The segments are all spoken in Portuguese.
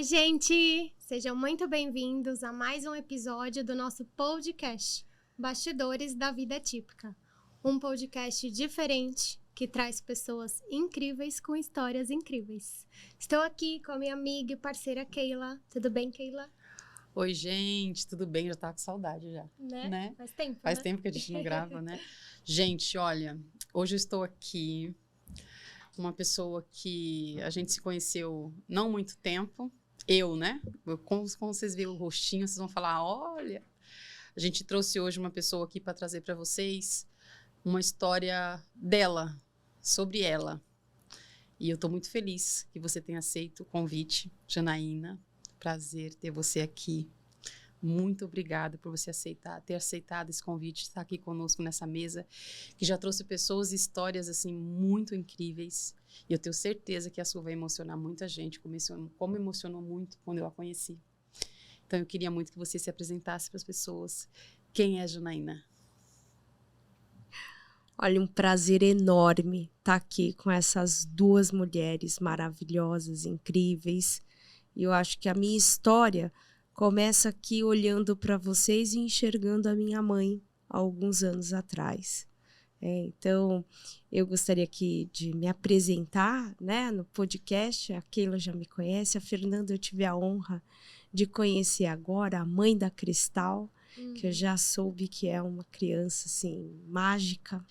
Oi, gente! Sejam muito bem-vindos a mais um episódio do nosso podcast, Bastidores da Vida Típica. Um podcast diferente que traz pessoas incríveis com histórias incríveis. Estou aqui com a minha amiga e parceira Keila. Tudo bem, Keila? Oi, gente, tudo bem? Já tava com saudade já, né? Faz tempo, Faz né? tempo que a gente não grava, né? Gente, olha, hoje eu estou aqui com uma pessoa que a gente se conheceu não há muito tempo. Né? Como vocês veem o rostinho, vocês vão falar, olha, a gente trouxe hoje uma pessoa aqui para trazer para vocês uma história dela, sobre ela. E eu estou muito feliz que você tenha aceito o convite, Janaína. Prazer ter você aqui. Muito obrigada por você ter aceitado esse convite, estar aqui conosco nessa mesa, que já trouxe pessoas e histórias assim muito incríveis. E eu tenho certeza que a sua vai emocionar muita gente, como emocionou muito quando eu a conheci. Então eu queria muito que você se apresentasse para as pessoas. Quem é a Janaína? Olha, um prazer enorme estar aqui com essas duas mulheres maravilhosas, incríveis. E eu acho que a minha história começa aqui olhando para vocês e enxergando a minha mãe há alguns anos atrás. Então, eu gostaria aqui de me apresentar, né, no podcast. A Keila já me conhece, a Fernanda eu tive a honra de conhecer agora, a mãe da Cristal, que eu já soube que é uma criança assim, mágica.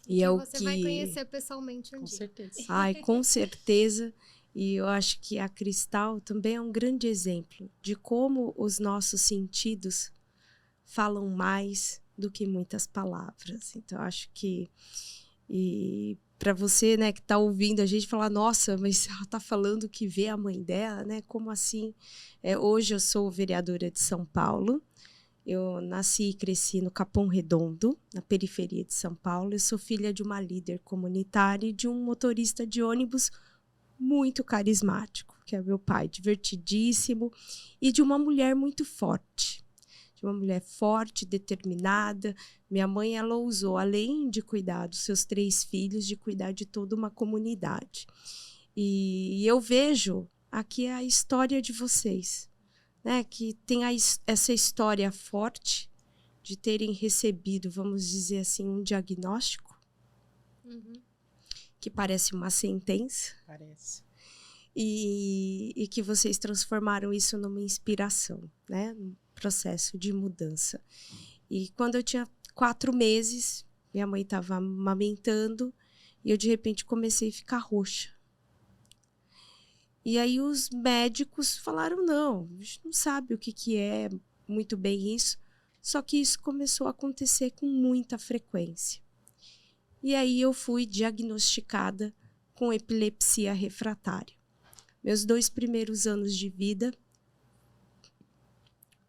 E é você vai conhecer pessoalmente um dia. Com certeza. Ai, com certeza. E eu acho que a Cristal também é um grande exemplo de como os nossos sentidos falam mais do que muitas palavras. Então, eu acho que... E para você, né, que está ouvindo a gente falar, nossa, mas ela está falando que vê a mãe dela, né? Como assim? Hoje eu sou vereadora de São Paulo. Eu nasci e cresci no Capão Redondo, na periferia de São Paulo. Eu sou filha de uma líder comunitária e de um motorista de ônibus muito carismático, que é meu pai, divertidíssimo, e de uma mulher muito forte. De uma mulher forte, determinada. Minha mãe, ela ousou, além de cuidar dos seus 3 filhos, de cuidar de toda uma comunidade. E eu vejo aqui a história de vocês, né, que tem essa história forte de terem recebido, vamos dizer assim, um diagnóstico que parece uma sentença. Parece. E que vocês transformaram isso numa inspiração, né, num processo de mudança. E quando eu tinha 4 meses, minha mãe estava amamentando e eu, de repente, comecei a ficar roxa. E aí os médicos falaram, não, a gente não sabe o que é muito bem isso. Só que isso começou a acontecer com muita frequência. E aí eu fui diagnosticada com epilepsia refratária. Meus 2 primeiros anos de vida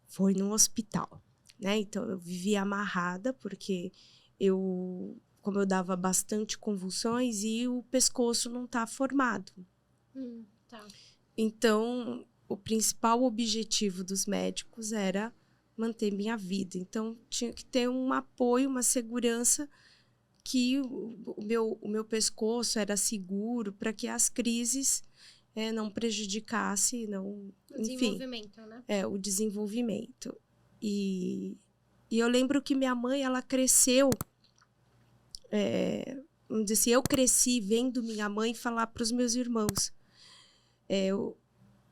foi no hospital, né? Então eu vivia amarrada porque como eu dava bastante convulsões e o pescoço não está formado. Tá. Então, o principal objetivo dos médicos era manter minha vida. Então, tinha que ter um apoio, uma segurança que o meu pescoço era seguro para que as crises não prejudicassem, não, enfim, desenvolvimento, né? O desenvolvimento. E eu lembro que minha mãe, ela cresceu, vamos dizer assim, eu cresci vendo minha mãe falar para os meus irmãos,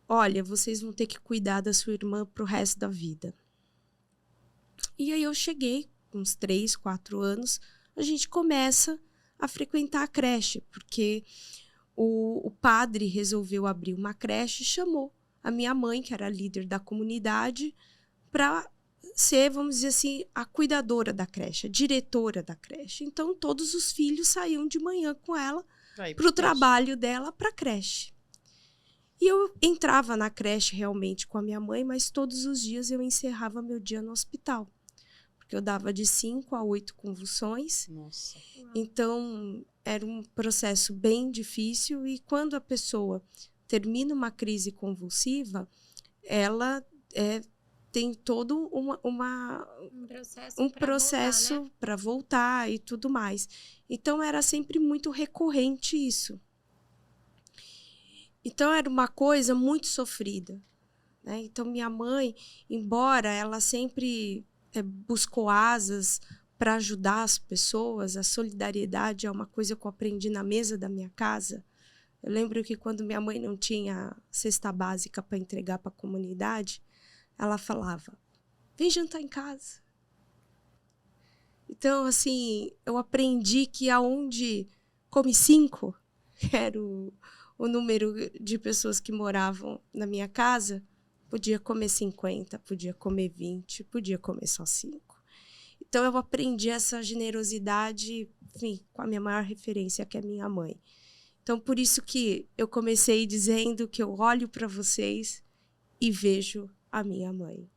olha, vocês vão ter que cuidar da sua irmã para o resto da vida. E aí eu cheguei, com uns 3, 4 anos, a gente começa a frequentar a creche, porque o padre resolveu abrir uma creche e chamou a minha mãe, que era líder da comunidade, para ser, vamos dizer assim, a cuidadora da creche, a diretora da creche. Então, todos os filhos saíam de manhã com ela para o trabalho dela, para a creche. E eu entrava na creche realmente com a minha mãe, mas todos os dias eu encerrava meu dia no hospital. Porque eu dava de 5 a 8 convulsões. Nossa. Então, era um processo bem difícil. E quando a pessoa termina uma crise convulsiva, ela tem todo um processo para voltar e tudo mais. Então, era sempre muito recorrente isso. Então, era uma coisa muito sofrida, né? Então, minha mãe, embora ela sempre buscou asas para ajudar as pessoas, a solidariedade é uma coisa que eu aprendi na mesa da minha casa. Eu lembro que quando minha mãe não tinha cesta básica para entregar para a comunidade, ela falava, vem jantar em casa. Então, assim, eu aprendi que aonde come 5, que era o número de pessoas que moravam na minha casa, podia comer 50, podia comer 20, podia comer só 5. Então, eu aprendi essa generosidade, enfim, com a minha maior referência, que é minha mãe. Então, por isso que eu comecei dizendo que eu olho para vocês e vejo a minha mãe.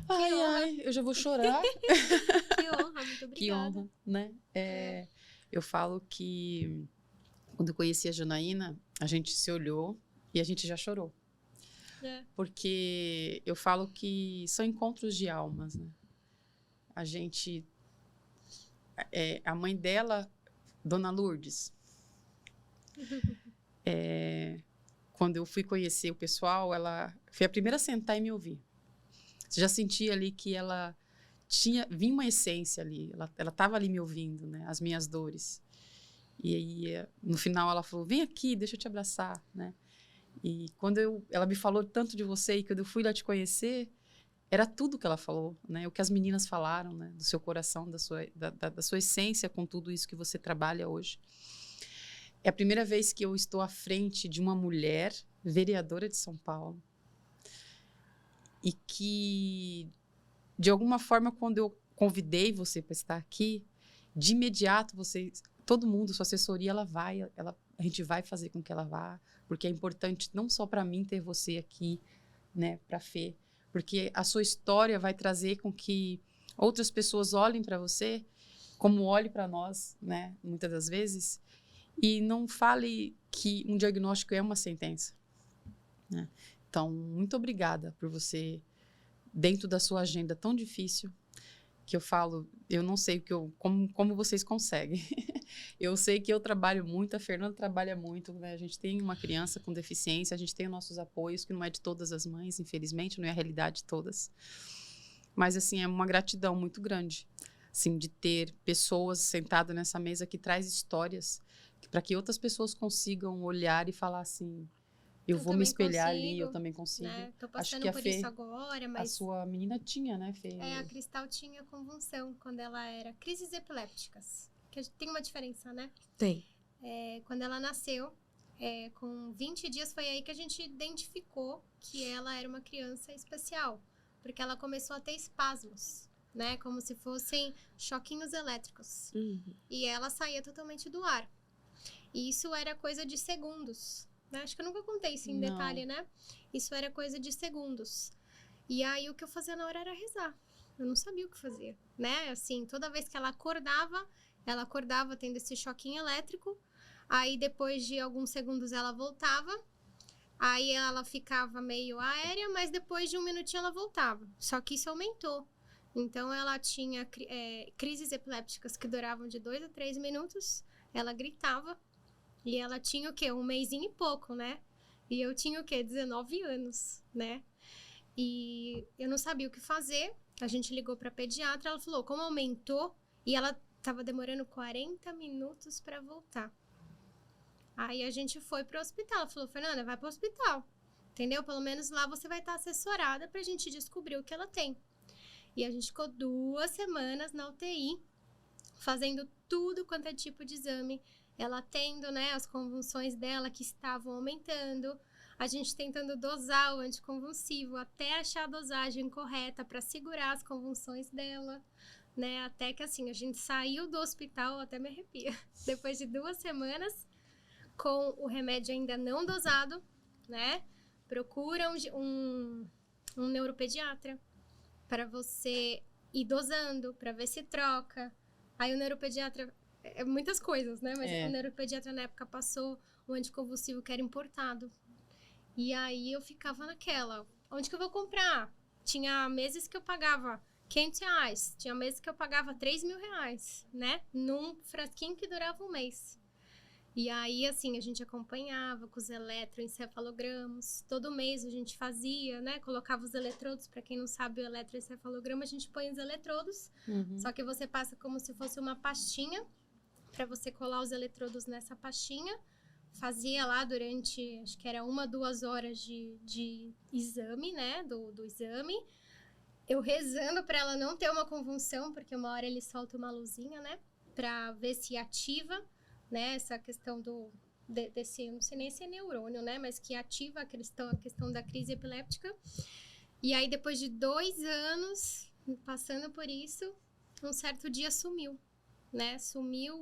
Ai, eu já vou chorar. Que honra, muito obrigada. Que honra, né? Eu falo que quando eu conheci a Janaína, a gente se olhou e a gente já chorou. Porque eu falo que são encontros de almas, né? A gente... a mãe dela, Dona Lourdes, quando eu fui conhecer o pessoal, ela foi a primeira a sentar e me ouvir. Você já sentia ali que ela vinha uma essência ali, ela estava ali me ouvindo, né? As minhas dores. E aí, no final, ela falou, vem aqui, deixa eu te abraçar, né? E quando ela me falou tanto de você, e quando eu fui lá te conhecer, era tudo que ela falou, né? O que as meninas falaram, né? Do seu coração, da sua essência com tudo isso que você trabalha hoje. É a primeira vez que eu estou à frente de uma mulher vereadora de São Paulo. E que, de alguma forma, quando eu convidei você para estar aqui, de imediato, todo mundo, sua assessoria, a gente vai fazer com que ela vá, porque é importante não só para mim ter você aqui, né, para a Fê, porque a sua história vai trazer com que outras pessoas olhem para você, como olhem para nós, né, muitas das vezes, e não fale que um diagnóstico é uma sentença, né? Então, muito obrigada por você, dentro da sua agenda tão difícil, que eu falo, eu não sei como vocês conseguem. Eu sei que eu trabalho muito, a Fernanda trabalha muito, né? A gente tem uma criança com deficiência, a gente tem os nossos apoios, que não é de todas as mães, infelizmente, não é a realidade de todas. Mas, assim, é uma gratidão muito grande, assim, de ter pessoas sentadas nessa mesa que traz histórias, para que outras pessoas consigam olhar e falar assim, eu vou me espelhar ali, eu também consigo. Né? Tô passando Acho que a por Fê, isso agora, mas... A sua menina tinha, né, Fê? A Cristal tinha convulsão quando ela era... Crises epilépticas. Que tem uma diferença, né? Tem. Quando ela nasceu, com 20 dias, foi aí que a gente identificou que ela era uma criança especial. Porque ela começou a ter espasmos, né? Como se fossem choquinhos elétricos. Uhum. E ela saía totalmente do ar. E isso era coisa de segundos. Acho que eu nunca contei isso em detalhe, né? Isso era coisa de segundos. E aí, o que eu fazia na hora era rezar. Eu não sabia o que fazer, né? Assim, toda vez que ela acordava tendo esse choquinho elétrico. Aí, depois de alguns segundos, ela voltava. Aí, ela ficava meio aérea, mas depois de um minutinho, ela voltava. Só que isso aumentou. Então, ela tinha crises epilépticas que duravam de 2 a 3 minutos. Ela gritava. E ela tinha o quê? 1 mêsinho e pouco, né? E eu tinha o quê? 19 anos, né? E eu não sabia o que fazer. A gente ligou pra pediatra, ela falou, como aumentou, e ela tava demorando 40 minutos pra voltar. Aí a gente foi pro hospital. Ela falou, Fernanda, vai pro hospital. Entendeu? Pelo menos lá você vai estar assessorada pra gente descobrir o que ela tem. E a gente ficou 2 semanas na UTI, fazendo tudo quanto é tipo de exame. Ela tendo, né, as convulsões dela que estavam aumentando, a gente tentando dosar o anticonvulsivo até achar a dosagem correta para segurar as convulsões dela, né, até que assim, a gente saiu do hospital, até me arrepia, depois de 2 semanas, com o remédio ainda não dosado, né, procura um neuropediatra para você ir dosando, para ver se troca. Aí o neuropediatra... muitas coisas, né? Mas o neuropediatra na época passou o anticonvulsivo que era importado. E aí eu ficava naquela, onde que eu vou comprar? Tinha meses que eu pagava R$500, tinha meses que eu pagava R$3.000, né? Num frasquinho que durava 1 mês. E aí, assim, a gente acompanhava com os eletroencefalogramas. Todo mês a gente fazia, né? Colocava os eletrodos. Para quem não sabe, o eletroencefalograma, a gente põe os eletrodos. Só que você passa como se fosse uma pastinha para você colar os eletrodos nessa pastinha. Fazia lá durante, acho que era 1-2 horas de exame, né? Do exame. Eu rezando para ela não ter uma convulsão, porque uma hora ele solta uma luzinha, né? Para ver se ativa, né? Essa questão desse, não sei nem se é neurônio, né? Mas que ativa a questão da crise epiléptica. E aí, depois de 2 anos passando por isso, um certo dia sumiu, né? Sumiu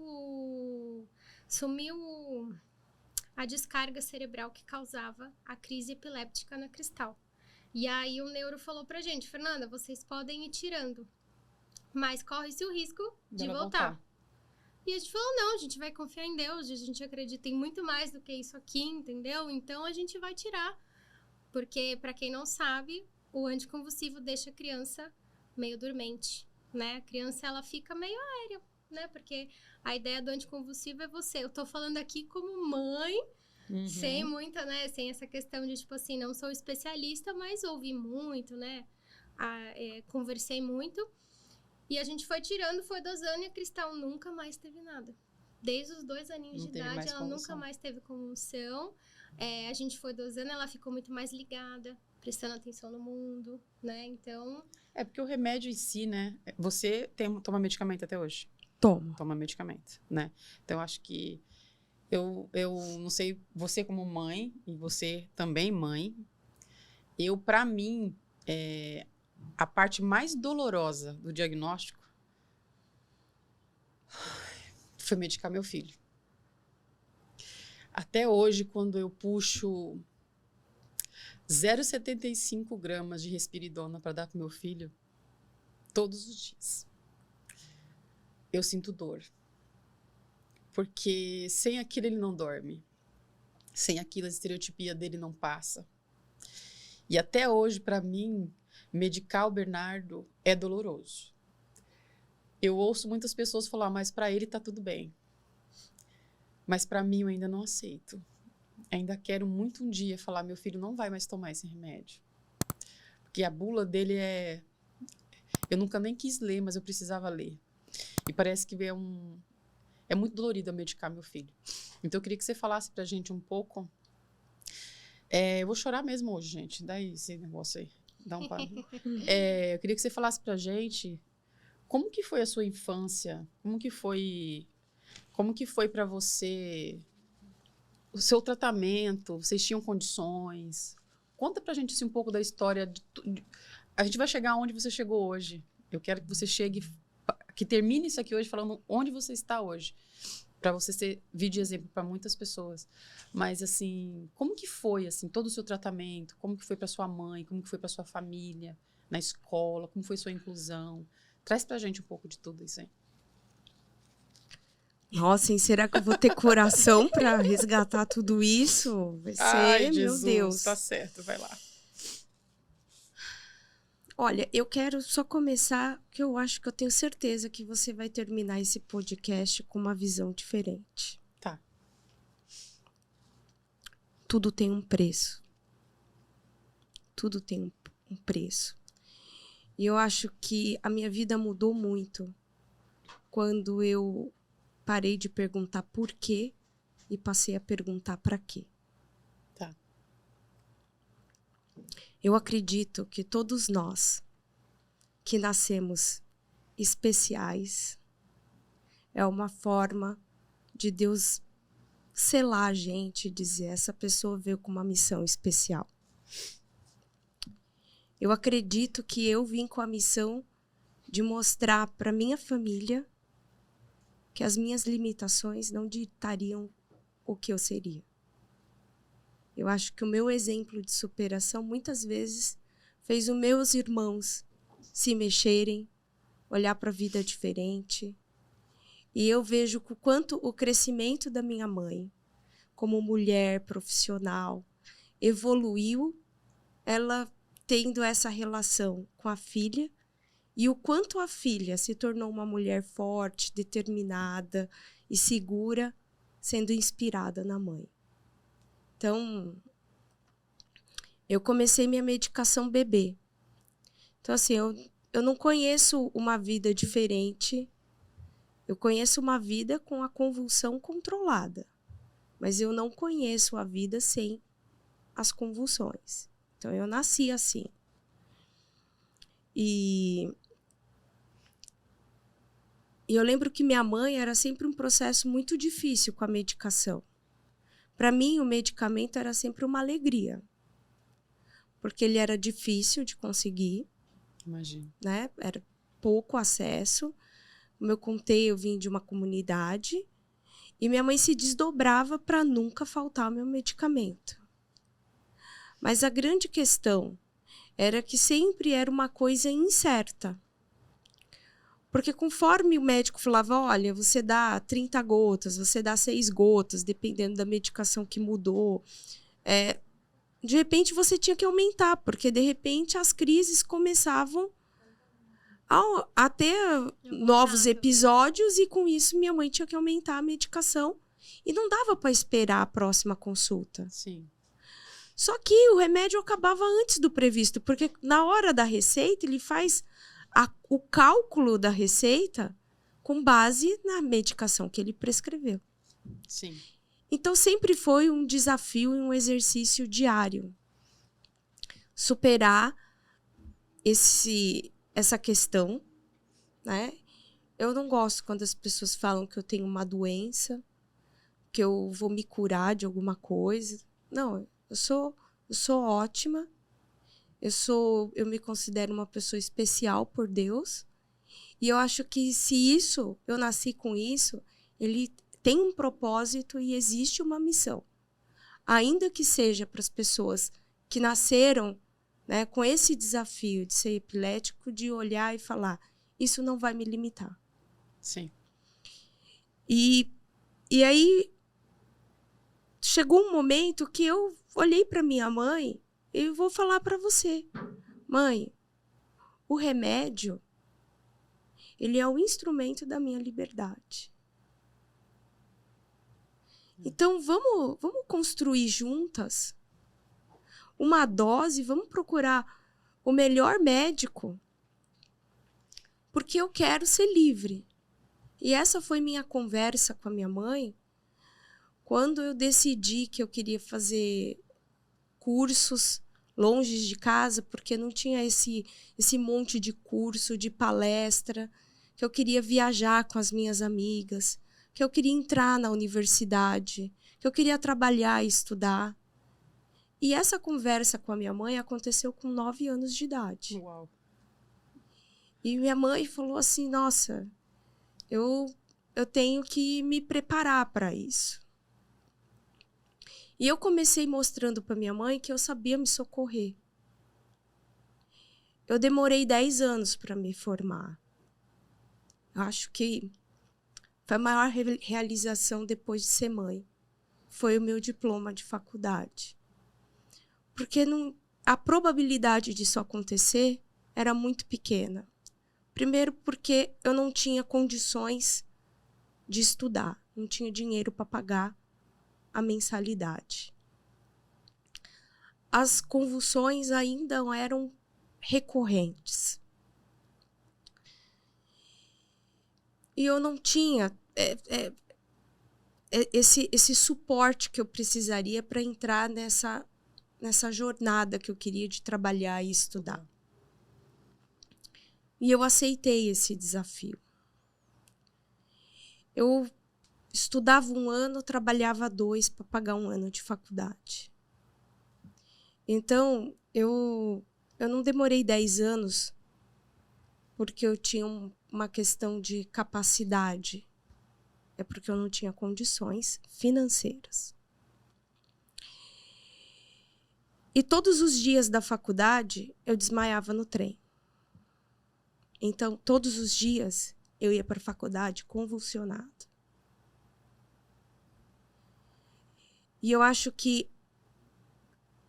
a descarga cerebral que causava a crise epiléptica na Cristal. E aí o neuro falou pra gente, Fernanda, vocês podem ir tirando, mas corre-se o risco de voltar. E a gente falou, não, a gente vai confiar em Deus, a gente acredita em muito mais do que isso aqui, entendeu? Então a gente vai tirar. Porque, pra quem não sabe, o anticonvulsivo deixa a criança meio dormente, né? A criança, ela fica meio aérea, né? Porque a ideia do anticonvulsivo é você. Eu tô falando aqui como mãe, sem muita, né? Sem essa questão de, tipo assim, não sou especialista, mas ouvi muito, né? Conversei muito. E a gente foi tirando, foi dosando e a Cristal nunca mais teve nada. Desde os 2 aninhos de idade, ela nunca mais teve convulsão. A gente foi dosando, ela ficou muito mais ligada, prestando atenção no mundo, né? Então... É porque o remédio em si, né? Você toma medicamento até hoje? Toma medicamento, né? Então, eu acho que... Eu não sei, você como mãe, e você também mãe, pra mim, a parte mais dolorosa do diagnóstico foi medicar meu filho. Até hoje, quando eu puxo 0,75 gramas de risperidona para dar para meu filho, todos os dias, eu sinto dor. Porque sem aquilo ele não dorme. Sem aquilo a estereotipia dele não passa. E até hoje, para mim, medicar o Bernardo é doloroso. Eu ouço muitas pessoas falar, mas para ele tá tudo bem. Mas para mim eu ainda não aceito. Ainda quero muito um dia falar, meu filho não vai mais tomar esse remédio. Porque a bula dele eu nunca nem quis ler, mas eu precisava ler. E parece que é muito dolorido eu medicar meu filho. Então eu queria que você falasse pra gente um pouco. Eu vou chorar mesmo hoje, gente. Dá esse negócio aí. Dá um par. Eu queria que você falasse pra gente como que foi a sua infância? Como que foi para você o seu tratamento? Vocês tinham condições? Conta pra gente assim, um pouco da história. A gente vai chegar onde você chegou hoje. Eu quero que você que termine isso aqui hoje falando onde você está hoje. Para você servir de exemplo para muitas pessoas. Mas, assim, como que foi, assim, todo o seu tratamento? Como que foi para sua mãe? Como que foi para sua família? Na escola? Como foi sua inclusão? Traz pra gente um pouco de tudo isso aí. Nossa, e será que eu vou ter coração para resgatar tudo isso? Vai ser, Ai, Jesus, meu Deus. Tá certo, vai lá. Olha, eu quero só começar, que eu acho que eu tenho certeza que você vai terminar esse podcast com uma visão diferente. Tá. Tudo tem um preço. Tudo tem um preço. E eu acho que a minha vida mudou muito quando eu parei de perguntar por quê e passei a perguntar para quê. Tá. Eu acredito que todos nós que nascemos especiais é uma forma de Deus selar a gente e dizer, essa pessoa veio com uma missão especial. Eu acredito que eu vim com a missão de mostrar para minha família que as minhas limitações não ditariam o que eu seria. Eu acho que o meu exemplo de superação muitas vezes fez os meus irmãos se mexerem, olhar para a vida diferente. E eu vejo o quanto o crescimento da minha mãe, como mulher profissional, evoluiu, ela tendo essa relação com a filha, e o quanto a filha se tornou uma mulher forte, determinada e segura sendo inspirada na mãe. Então, eu comecei minha medicação bebê. Então, assim, eu não conheço uma vida diferente. Eu conheço uma vida com a convulsão controlada. Mas eu não conheço a vida sem as convulsões. Então, eu nasci assim. E eu lembro que minha mãe era sempre um processo muito difícil com a medicação. Para mim, o medicamento era sempre uma alegria. Porque ele era difícil de conseguir. Imagino. Né? Era pouco acesso. Como eu contei, eu vim de uma comunidade. E minha mãe se desdobrava para nunca faltar o meu medicamento. Mas a grande questão era que sempre era uma coisa incerta. Porque conforme o médico falava, olha, você dá 30 gotas, você dá 6 gotas, dependendo da medicação que mudou. De repente você tinha que aumentar, porque de repente as crises começavam a ter novos episódios e com isso minha mãe tinha que aumentar a medicação e não dava para esperar a próxima consulta. Sim. Só que o remédio acabava antes do previsto, porque na hora da receita ele faz o cálculo da receita com base na medicação que ele prescreveu. Sim. Então sempre foi um desafio e um exercício diário. Superar essa questão, né? Eu não gosto quando as pessoas falam que eu tenho uma doença, que eu vou me curar de alguma coisa. Não, eu sou ótima. Eu me considero uma pessoa especial por Deus. E eu acho que se eu nasci com isso, ele tem um propósito e existe uma missão. Ainda que seja para as pessoas que nasceram, né, com esse desafio de ser epilético, de olhar e falar, isso não vai me limitar. Sim. E aí chegou um momento que eu olhei para minha mãe e vou falar para você, mãe, o remédio, ele é o instrumento da minha liberdade. Então, vamos construir juntas uma dose, vamos procurar o melhor médico, porque eu quero ser livre. E essa foi minha conversa com a minha mãe, quando eu decidi que eu queria fazer cursos longe de casa, porque não tinha esse monte de curso, de palestra, que eu queria viajar com as minhas amigas, que eu queria entrar na universidade, que eu queria trabalhar e estudar. E essa conversa com a minha mãe aconteceu com 9 anos de idade. Uau. E minha mãe falou assim, nossa, eu tenho que me preparar para isso. E eu comecei mostrando para minha mãe que eu sabia me socorrer. Eu demorei 10 anos para me formar. Eu acho que foi a maior realização depois de ser mãe. Foi o meu diploma de faculdade. Porque a probabilidade disso acontecer era muito pequena. Primeiro porque eu não tinha condições de estudar. Não tinha dinheiro para pagar a mensalidade. As convulsões ainda eram recorrentes. E eu não tinha esse suporte que eu precisaria para entrar nessa jornada que eu queria de trabalhar e estudar. E eu aceitei esse desafio. Eu estudava 1 ano, trabalhava 2 para pagar 1 ano de faculdade. Então, eu não demorei 10 anos porque eu tinha uma questão de capacidade. É porque eu não tinha condições financeiras. E todos os dias da faculdade, eu desmaiava no trem. Então, todos os dias, eu ia para a faculdade convulsionada. E eu acho que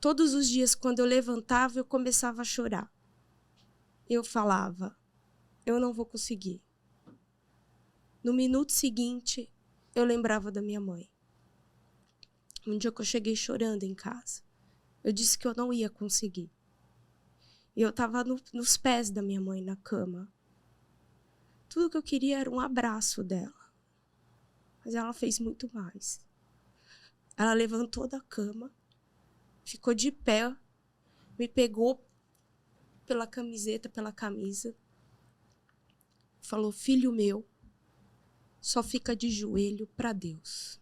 todos os dias, quando eu levantava, eu começava a chorar. Eu falava, eu não vou conseguir. No minuto seguinte, eu lembrava da minha mãe. Um dia que eu cheguei chorando em casa. Eu disse que eu não ia conseguir. E eu estava nos pés da minha mãe na cama. Tudo que eu queria era um abraço dela. Mas ela fez muito mais. Ela levantou da cama, ficou de pé, me pegou pela camiseta, pela camisa, falou: filho meu, só fica de joelho para Deus.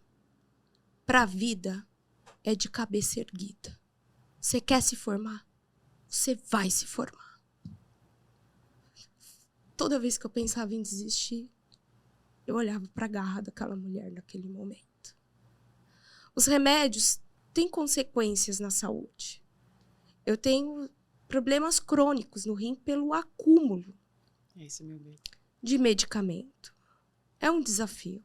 Para a vida é de cabeça erguida. Você quer se formar? Você vai se formar. Toda vez que eu pensava em desistir, eu olhava para a garra daquela mulher naquele momento. Os remédios têm consequências na saúde. Eu tenho problemas crônicos no rim pelo acúmulo de medicamento. É um desafio.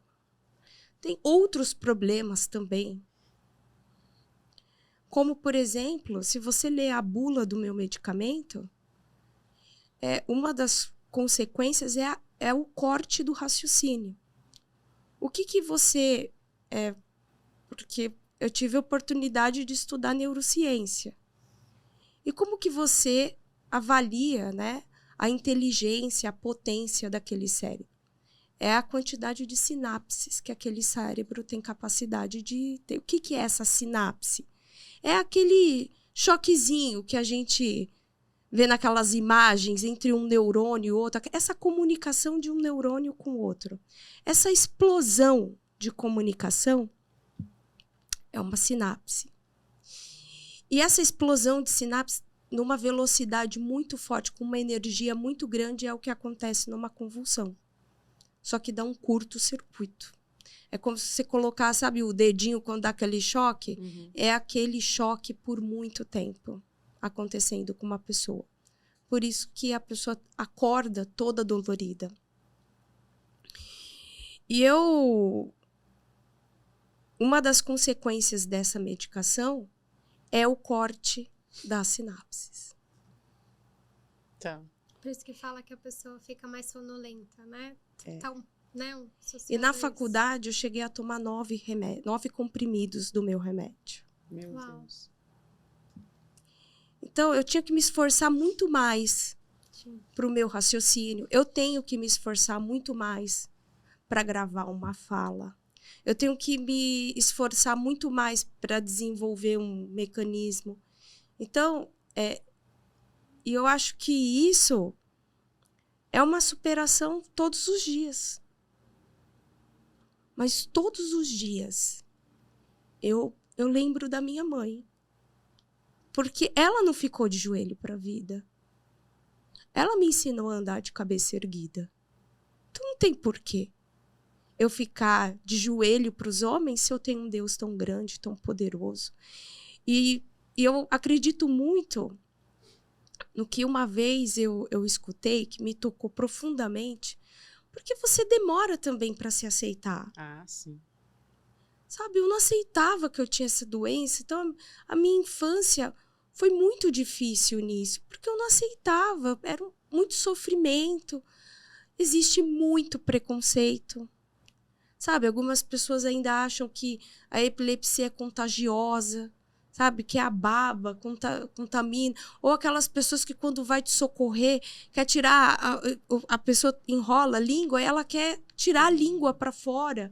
Tem outros problemas também. Como, por exemplo, se você ler a bula do meu medicamento, uma das consequências é o corte do raciocínio. O que você... porque eu tive a oportunidade de estudar neurociência. E como que você avalia, né, a inteligência, a potência daquele cérebro? É a quantidade de sinapses que aquele cérebro tem capacidade de ter. O que é essa sinapse? É aquele choquezinho que a gente vê naquelas imagens entre um neurônio e outro, essa comunicação de um neurônio com o outro. Essa explosão de comunicação é uma sinapse. E essa explosão de sinapse, numa velocidade muito forte, com uma energia muito grande, é o que acontece numa convulsão. Só que dá um curto-circuito. É como se você colocar, sabe, o dedinho quando dá aquele choque? Uhum. É aquele choque por muito tempo acontecendo com uma pessoa. Por isso que a pessoa acorda toda dolorida. E uma das consequências dessa medicação é o corte das sinapses. Tá. Por isso que fala que a pessoa fica mais sonolenta, né? Então, né, e na faculdade eu cheguei a tomar 9 comprimidos do meu remédio. Meu Deus. Então, eu tinha que me esforçar muito mais para o meu raciocínio. Eu tenho que me esforçar muito mais para gravar uma fala. Eu tenho que me esforçar muito mais para desenvolver um mecanismo. Então, e eu acho que isso é uma superação todos os dias. Mas todos os dias eu lembro da minha mãe. Porque ela não ficou de joelho para a vida. Ela me ensinou a andar de cabeça erguida. Então não tem porquê eu ficar de joelho para os homens se eu tenho um Deus tão grande, tão poderoso. E eu acredito muito no que uma vez eu escutei, que me tocou profundamente, porque você demora também para se aceitar. Ah, sim. Sabe, eu não aceitava que eu tinha essa doença, então a minha infância foi muito difícil nisso, porque eu não aceitava, era muito sofrimento, existe muito preconceito. Sabe, algumas pessoas ainda acham que a epilepsia é contagiosa, sabe, que a baba contamina, ou aquelas pessoas que quando vai te socorrer, quer tirar, a pessoa enrola a língua, ela quer tirar a língua para fora.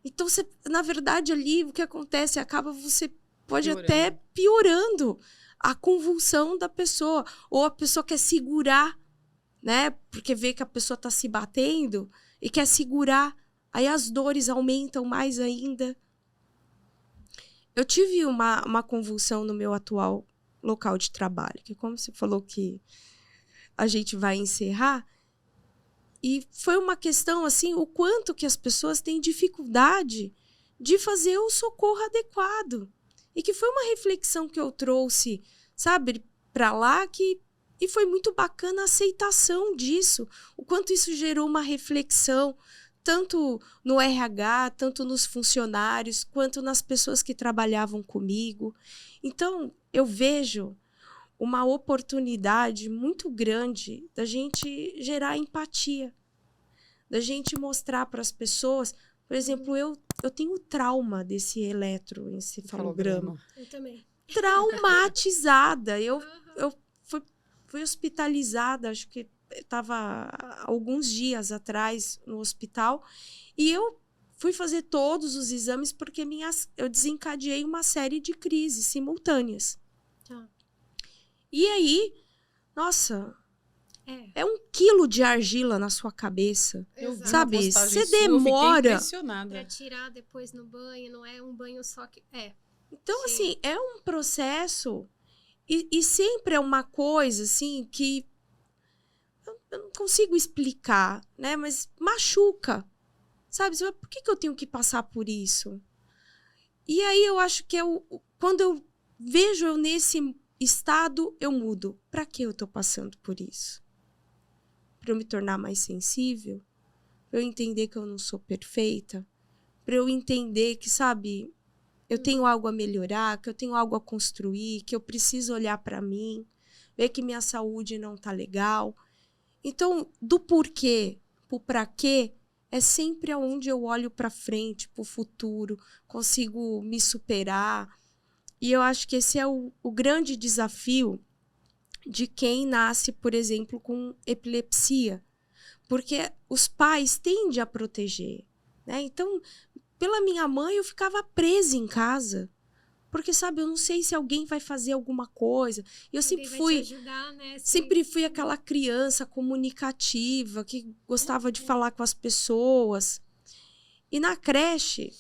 Então, na verdade, ali, o que acontece? Você pode até piorando a convulsão da pessoa, ou a pessoa quer segurar, né, porque vê que a pessoa está se batendo e quer segurar. Aí as dores aumentam mais ainda. Eu tive uma convulsão no meu atual local de trabalho, que como você falou que a gente vai encerrar, e foi uma questão assim, o quanto que as pessoas têm dificuldade de fazer o socorro adequado. E que foi uma reflexão que eu trouxe, sabe, para lá, e foi muito bacana a aceitação disso, o quanto isso gerou uma reflexão, tanto no RH, tanto nos funcionários, quanto nas pessoas que trabalhavam comigo. Então, eu vejo uma oportunidade muito grande da gente gerar empatia, da gente mostrar para as pessoas. Por exemplo, eu eu tenho trauma desse eletroencefalograma. Eu também. Traumatizada. Eu fui hospitalizada, acho que estava alguns dias atrás no hospital, e eu fui fazer todos os exames porque eu desencadeei uma série de crises simultâneas. Tá. E aí, nossa, é 1 quilo de argila na sua cabeça. Eu vi Sabe, uma postagem você sua, eu fiquei demora. impressionada. Pra tirar depois no banho, não é um banho só que... Então, Sim. assim, é um processo e sempre é uma coisa, assim, que eu não consigo explicar, né? Mas machuca, sabe? Você fala, por que eu tenho que passar por isso? E aí eu acho que quando eu vejo eu nesse estado, eu mudo. Para que eu tô passando por isso? Para eu me tornar mais sensível? Para eu entender que eu não sou perfeita? Para eu entender que, sabe, eu tenho algo a melhorar, que eu tenho algo a construir, que eu preciso olhar para mim, ver que minha saúde não tá legal. Então, do porquê, pro para quê, é sempre aonde eu olho para frente, pro futuro, consigo me superar. E eu acho que esse é o grande desafio de quem nasce, por exemplo, com epilepsia. Porque os pais tendem a proteger, né? Então, pela minha mãe, eu ficava presa em casa. Porque, sabe, eu não sei se alguém vai fazer alguma coisa. Eu sempre fui... Vai te ajudar, né? Sempre fui aquela criança comunicativa, que gostava de falar com as pessoas. E na creche,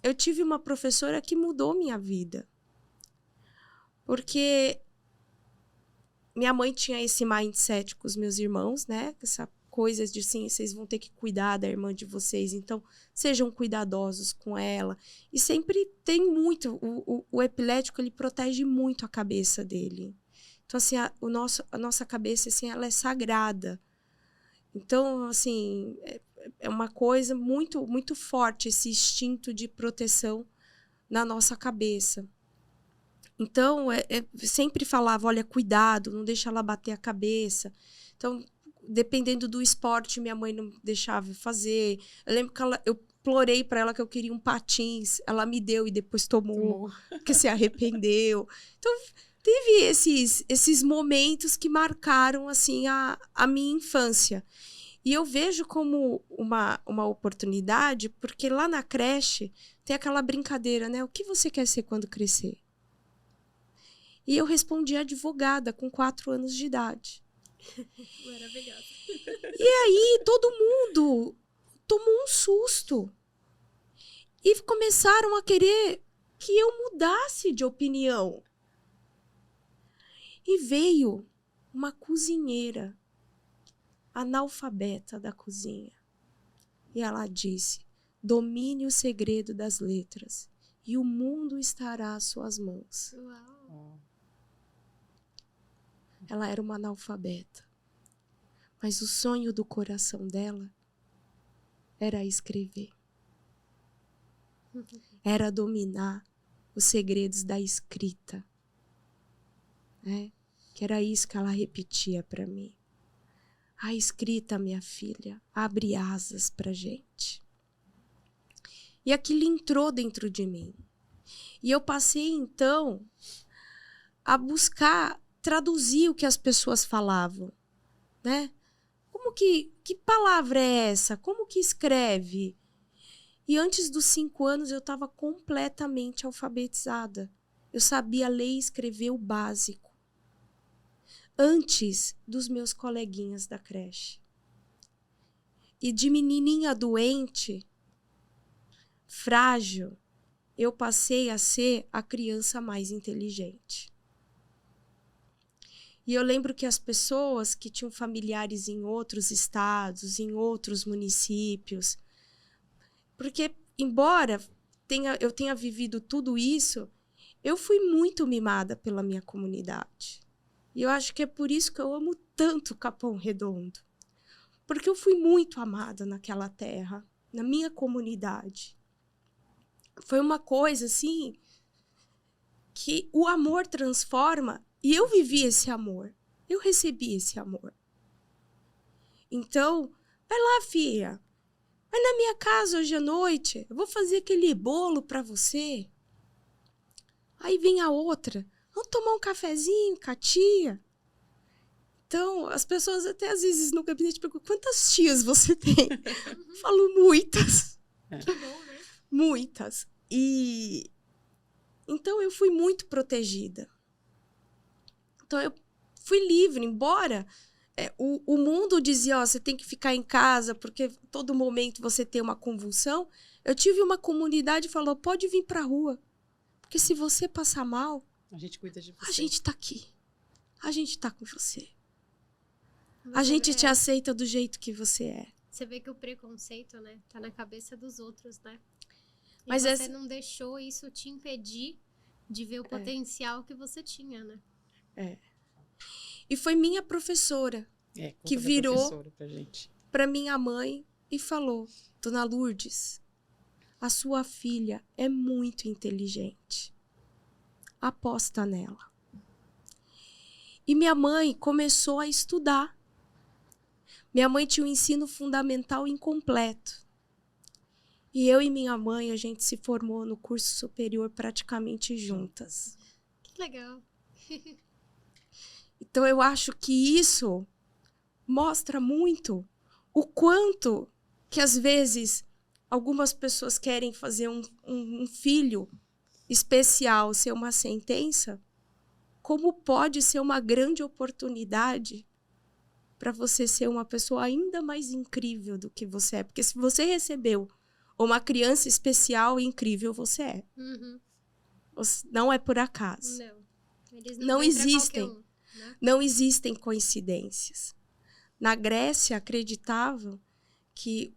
eu tive uma professora que mudou minha vida. Porque minha mãe tinha esse mindset com os meus irmãos, né? Essa coisa de, assim, vocês vão ter que cuidar da irmã de vocês, então sejam cuidadosos com ela. E sempre tem muito... O epilético, ele protege muito a cabeça dele. Então, assim, a nossa cabeça, assim, ela é sagrada. Então, assim, é uma coisa muito, muito forte, esse instinto de proteção na nossa cabeça. Então, sempre falava, olha, cuidado, não deixa ela bater a cabeça. Então, dependendo do esporte, minha mãe não deixava eu fazer. Eu lembro que eu implorei para ela que eu queria um patins, ela me deu e depois tomou. Porque se arrependeu. Então, teve esses momentos que marcaram, assim, a minha infância. E eu vejo como uma oportunidade, porque lá na creche tem aquela brincadeira, né? O que você quer ser quando crescer? E eu respondi advogada com 4 anos de idade. Maravilhosa. E aí todo mundo tomou um susto. E começaram a querer que eu mudasse de opinião. E veio uma cozinheira, analfabeta da cozinha. E ela disse, domine o segredo das letras e o mundo estará às suas mãos. Uau. Ela era uma analfabeta. Mas o sonho do coração dela era escrever. Era dominar os segredos da escrita. Né? Que era isso que ela repetia para mim. A escrita, minha filha, abre asas pra gente. E aquilo entrou dentro de mim. E eu passei, então, a buscar traduzir o que as pessoas falavam, né? Como que palavra é essa? Como que escreve? E antes dos 5 anos eu estava completamente alfabetizada. Eu sabia ler e escrever o básico. Antes dos meus coleguinhas da creche. E de menininha doente, frágil, eu passei a ser a criança mais inteligente. E eu lembro que as pessoas que tinham familiares em outros estados, em outros municípios, porque, embora eu tenha vivido tudo isso, eu fui muito mimada pela minha comunidade. E eu acho que é por isso que eu amo tanto Capão Redondo. Porque eu fui muito amada naquela terra, na minha comunidade. Foi uma coisa, assim, que o amor transforma, e eu vivi esse amor. Eu recebi esse amor. Então, vai lá, filha. Vai na minha casa hoje à noite, eu vou fazer aquele bolo para você. Aí vem a outra, vamos tomar um cafezinho com a tia. Então, as pessoas até às vezes no gabinete perguntam, quantas tias você tem? Eu falo, muitas. Que bom, né? Muitas. E então eu fui muito protegida. Então eu fui livre, embora o mundo dizia, ó, você tem que ficar em casa porque todo momento você tem uma convulsão. Eu tive uma comunidade que falou, pode vir pra rua, porque se você passar mal, A gente cuida de você. a gente tá aqui. A gente tá com você. Você A gente vê- te aceita do jeito que você é. Você vê que o preconceito, né, tá na cabeça dos outros, né? E Mas você não deixou isso te impedir de ver o potencial que você tinha, né? E foi minha professora Conta que da virou professora pra gente. para minha mãe e falou, Dona Lourdes, a sua filha é muito inteligente. Aposta nela. E minha mãe começou a estudar. Minha mãe tinha um ensino fundamental incompleto. E eu e minha mãe, a gente se formou no curso superior praticamente juntas. Que legal. Então, eu acho que isso mostra muito o quanto que, às vezes, algumas pessoas querem fazer um filho especial ser uma sentença, como pode ser uma grande oportunidade para você ser uma pessoa ainda mais incrível do que você é. Porque se você recebeu uma criança especial e incrível, você é. Uhum. Não é por acaso. Não. Eles Não vêm pra existem. qualquer um, né? Não existem coincidências. Na Grécia, acreditavam que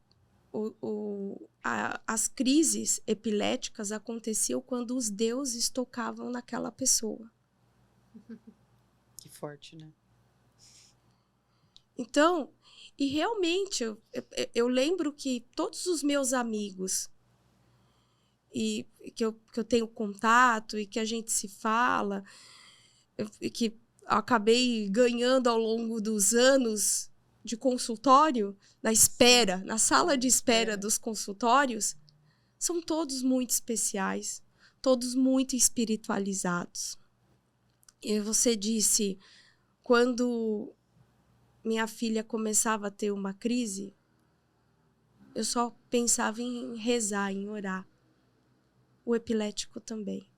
as crises epiléticas aconteciam quando os deuses tocavam naquela pessoa. Que forte, né? Então, e realmente, eu lembro que todos os meus amigos, e que eu tenho contato e que a gente se fala, e que eu acabei ganhando ao longo dos anos de consultório, na sala de espera dos consultórios, são todos muito especiais, todos muito espiritualizados. E você disse, quando minha filha começava a ter uma crise, eu só pensava em rezar, em orar. O epilético também.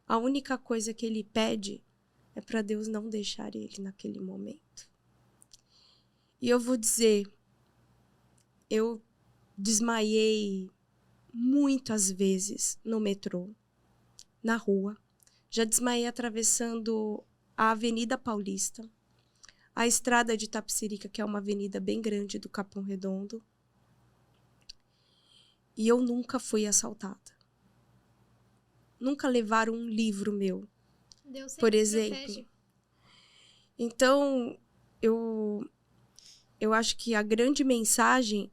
A única coisa que ele pede é para Deus não deixar ele naquele momento. E eu vou dizer, eu desmaiei muitas vezes no metrô, na rua. Já desmaiei atravessando a Avenida Paulista, a estrada de Itapecerica, que é uma avenida bem grande do Capão Redondo. E eu nunca fui assaltada. Nunca levaram um livro meu, Deus sempre por exemplo. protege. Então, eu acho que a grande mensagem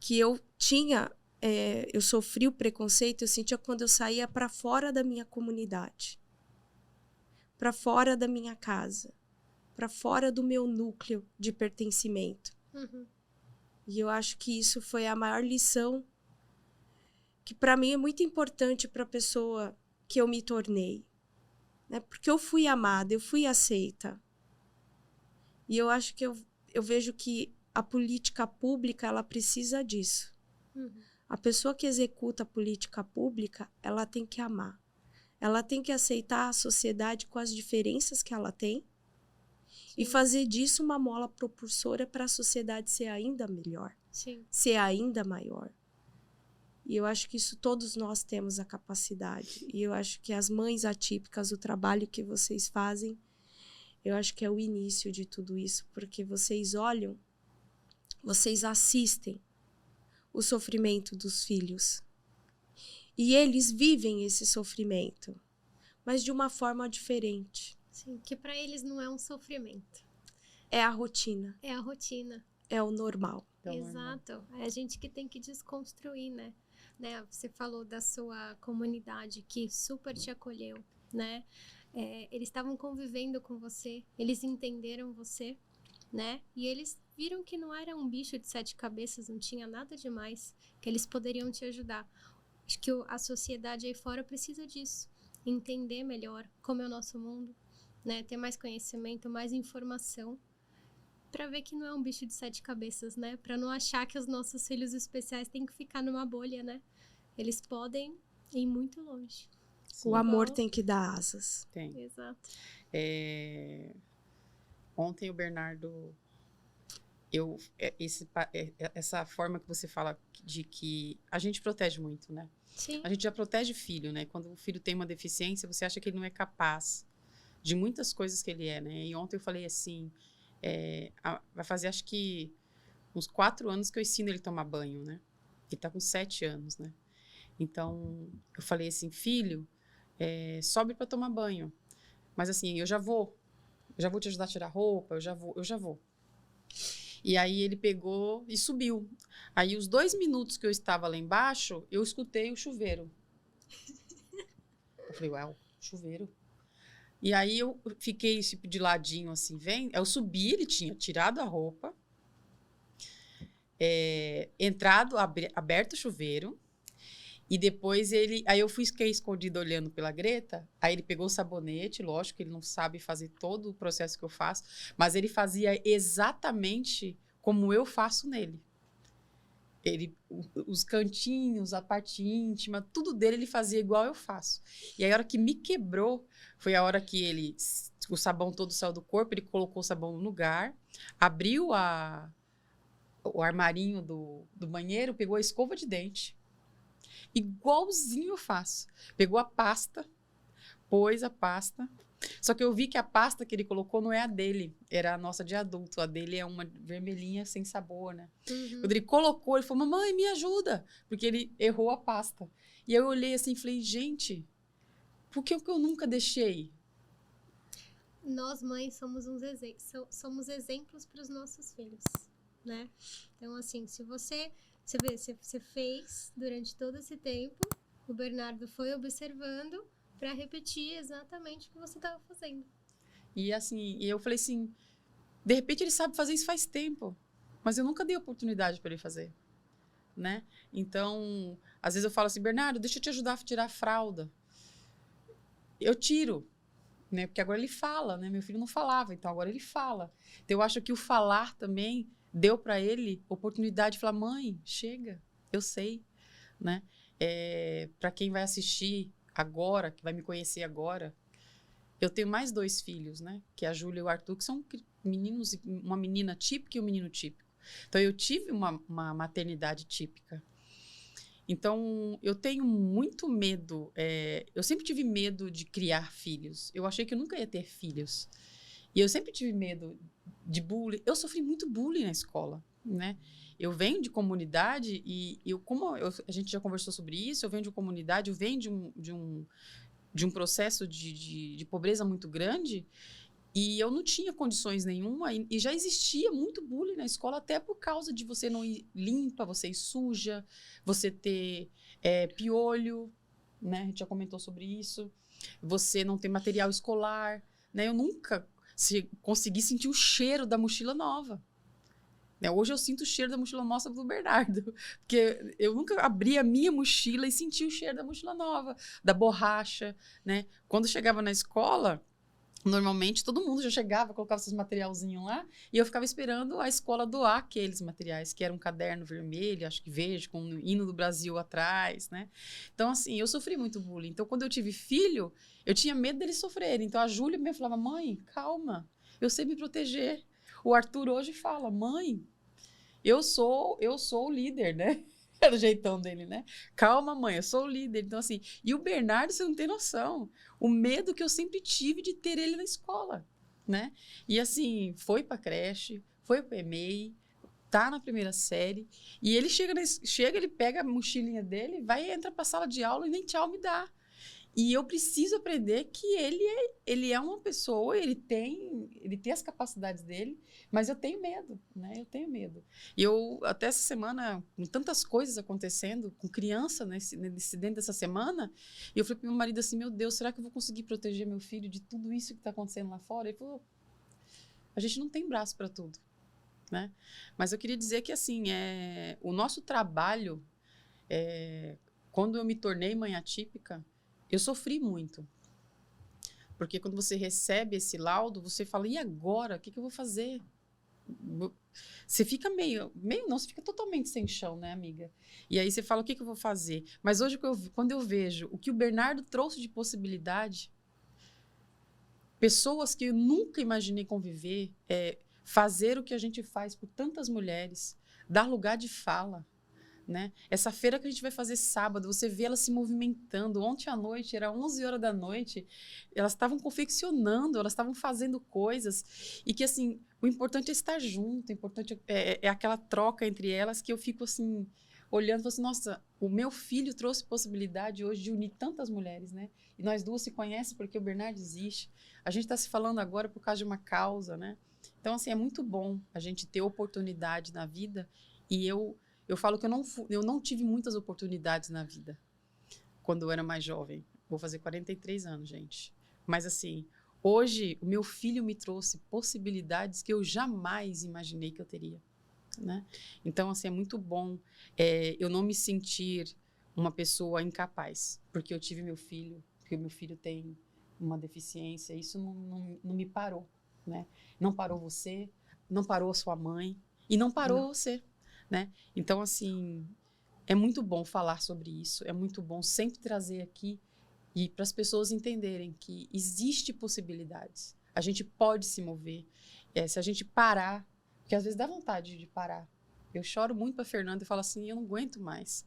que eu tinha, eu sofri o preconceito, eu sentia quando eu saía para fora da minha comunidade, para fora da minha casa, para fora do meu núcleo de pertencimento. Uhum. E eu acho que isso foi a maior lição que para mim é muito importante para a pessoa que eu me tornei, né? Porque eu fui amada, eu fui aceita. E eu acho que eu vejo que a política pública, ela precisa disso. Uhum. A pessoa que executa a política pública, ela tem que amar. Ela tem que aceitar a sociedade com as diferenças que ela tem e fazer disso uma mola propulsora para a sociedade ser ainda melhor, Sim. ser ainda maior. E eu acho que isso todos nós temos a capacidade. E eu acho que as mães atípicas, o trabalho que vocês fazem, eu acho que é o início de tudo isso, porque vocês olham, vocês assistem o sofrimento dos filhos. E eles vivem esse sofrimento, mas de uma forma diferente. Sim, que para eles não é um sofrimento. É a rotina, É a rotina. é o normal. Então, Exato. É a gente que tem que desconstruir, né? Você falou da sua comunidade que super te acolheu, né? Eles estavam convivendo com você, eles entenderam você, né? E eles viram que não era um bicho de 7 cabeças, não tinha nada demais, que eles poderiam te ajudar. Acho que a sociedade aí fora precisa disso, entender melhor como é o nosso mundo, né? Ter mais conhecimento, mais informação, para ver que não é um bicho de 7 cabeças, né? Para não achar que os nossos filhos especiais têm que ficar numa bolha, né? Eles podem ir muito longe. Sim. O amor tem que dar asas. Tem. Exato. Ontem o Bernardo... essa forma que você fala de que a gente protege muito, né? Sim. A gente já protege filho, né? Quando o filho tem uma deficiência, você acha que ele não é capaz de muitas coisas que ele é, né? E ontem eu falei assim, vai fazer acho que uns 4 anos que eu ensino ele a tomar banho, né? Ele tá com 7 anos, né? Então, eu falei assim, filho, sobe para tomar banho. Mas assim, eu já vou te ajudar a tirar roupa, eu já vou. E aí ele pegou e subiu. Aí os 2 minutos que eu estava lá embaixo, eu escutei o chuveiro. Eu falei, ué, chuveiro. E aí eu fiquei tipo, de ladinho assim, eu subi, ele tinha tirado a roupa, entrado, aberto o chuveiro, e depois aí eu fiquei escondido olhando pela Greta, aí ele pegou o sabonete, lógico que ele não sabe fazer todo o processo que eu faço, mas ele fazia exatamente como eu faço nele. Os cantinhos, a parte íntima, tudo dele ele fazia igual eu faço. E aí a hora que me quebrou, foi a hora que o sabão todo saiu do corpo, ele colocou o sabão no lugar, abriu o armarinho do banheiro, pegou a escova de dente, igualzinho eu faço. Pegou a pasta, pôs a pasta. Só que eu vi que a pasta que ele colocou não é a dele, era a nossa de adulto. A dele é uma vermelhinha sem sabor, né? Uhum. Quando ele colocou, ele falou, mamãe, me ajuda. Porque ele errou a pasta. E eu olhei assim e falei, gente, por que eu nunca deixei? Nós, mães, somos exemplos para os nossos filhos, né? Então, assim, se você fez durante todo esse tempo, o Bernardo foi observando para repetir exatamente o que você estava fazendo. E assim, eu falei assim, de repente ele sabe fazer isso faz tempo, mas eu nunca dei oportunidade para ele fazer, né? Então, às vezes eu falo assim, Bernardo, deixa eu te ajudar a tirar a fralda. Eu tiro, né? Porque agora ele fala, né? Meu filho não falava, então agora ele fala. Então, eu acho que o falar também deu para ele oportunidade de falar, mãe, chega, eu sei, né? Para quem vai assistir agora, que vai me conhecer agora, eu tenho mais 2 filhos, né? Que é a Júlia e o Arthur, que são meninos, uma menina típica e um menino típico. Então, eu tive uma maternidade típica. Então, eu tenho muito medo. Eu sempre tive medo de criar filhos. Eu achei que eu nunca ia ter filhos. E eu sempre tive medo de bullying. Eu sofri muito bullying na escola, né? Eu venho de comunidade e a gente já conversou sobre isso, eu venho de comunidade, eu venho de um processo de pobreza muito grande e eu não tinha condições nenhuma e já existia muito bullying na escola até por causa de você não ir limpa, você ir suja, você ter piolho, né? A gente já comentou sobre isso. Você não ter material escolar, né? Eu nunca consegui sentir o cheiro da mochila nova. Hoje eu sinto o cheiro da mochila nossa do Bernardo, porque eu nunca abri a minha mochila e senti o cheiro da mochila nova, da borracha, né? Quando chegava na escola, normalmente todo mundo já chegava, colocava esses materialzinhos lá, e eu ficava esperando a escola doar aqueles materiais, que era um caderno vermelho, acho que verde, com o hino do Brasil atrás, né? Então, assim, eu sofri muito bullying. Então, quando eu tive filho, eu tinha medo deles sofrerem. Então, a Júlia me falava, mãe, calma, eu sei me proteger. O Arthur hoje fala, mãe, eu sou o líder, né? Era o jeitão dele, né? Calma, mãe, eu sou o líder. Então, assim, e o Bernardo, você não tem noção. O medo que eu sempre tive de ter ele na escola, né? E, assim, foi pra creche, foi pro EMEI, tá na 1ª série, e ele chega, ele pega a mochilinha dele, vai e entra pra sala de aula e nem tchau me dá. E eu preciso aprender que ele é uma pessoa, ele tem as capacidades dele, mas eu tenho medo, né? Eu tenho medo. E eu, até essa semana, com tantas coisas acontecendo, com criança dentro dessa semana, eu falei pro meu marido assim, meu Deus, será que eu vou conseguir proteger meu filho de tudo isso que está acontecendo lá fora? Ele falou, a gente não tem braço para tudo. né? Mas eu queria dizer que, assim, o nosso trabalho, quando eu me tornei mãe atípica, eu sofri muito. Porque quando você recebe esse laudo, você fala, e agora? O que eu vou fazer? Você fica não, você fica totalmente sem chão, né, amiga? E aí você fala, o que eu vou fazer? Mas hoje, quando eu vejo o que o Bernardo trouxe de possibilidade, pessoas que eu nunca imaginei conviver, fazer o que a gente faz por tantas mulheres, dar lugar de fala, né? Essa feira que a gente vai fazer sábado, você vê elas se movimentando. Ontem à noite, era 11 horas da noite, elas estavam confeccionando, elas estavam fazendo coisas. E que, assim, o importante é estar junto, o importante é aquela troca entre elas, que eu fico, assim, olhando e falo assim, nossa, o meu filho trouxe possibilidade hoje de unir tantas mulheres, né? E nós duas se conhecem porque o Bernardo existe. A gente está se falando agora por causa de uma causa, né? Então, assim, é muito bom a gente ter oportunidade na vida. E eu falo que eu não tive muitas oportunidades na vida quando eu era mais jovem. Vou fazer 43 anos, gente. Mas, assim, hoje o meu filho me trouxe possibilidades que eu jamais imaginei que eu teria, né? Então, assim, é muito bom eu não me sentir uma pessoa incapaz, porque eu tive meu filho, porque o meu filho tem uma deficiência. Isso não me parou, né? Não parou você, não parou a sua mãe e não parou você. Né? Então, assim, é muito bom falar sobre isso, é muito bom sempre trazer aqui e para as pessoas entenderem que existe possibilidades, a gente pode se mover, se a gente parar, porque às vezes dá vontade de parar. Eu choro muito para a Fernanda e falo assim, eu não aguento mais.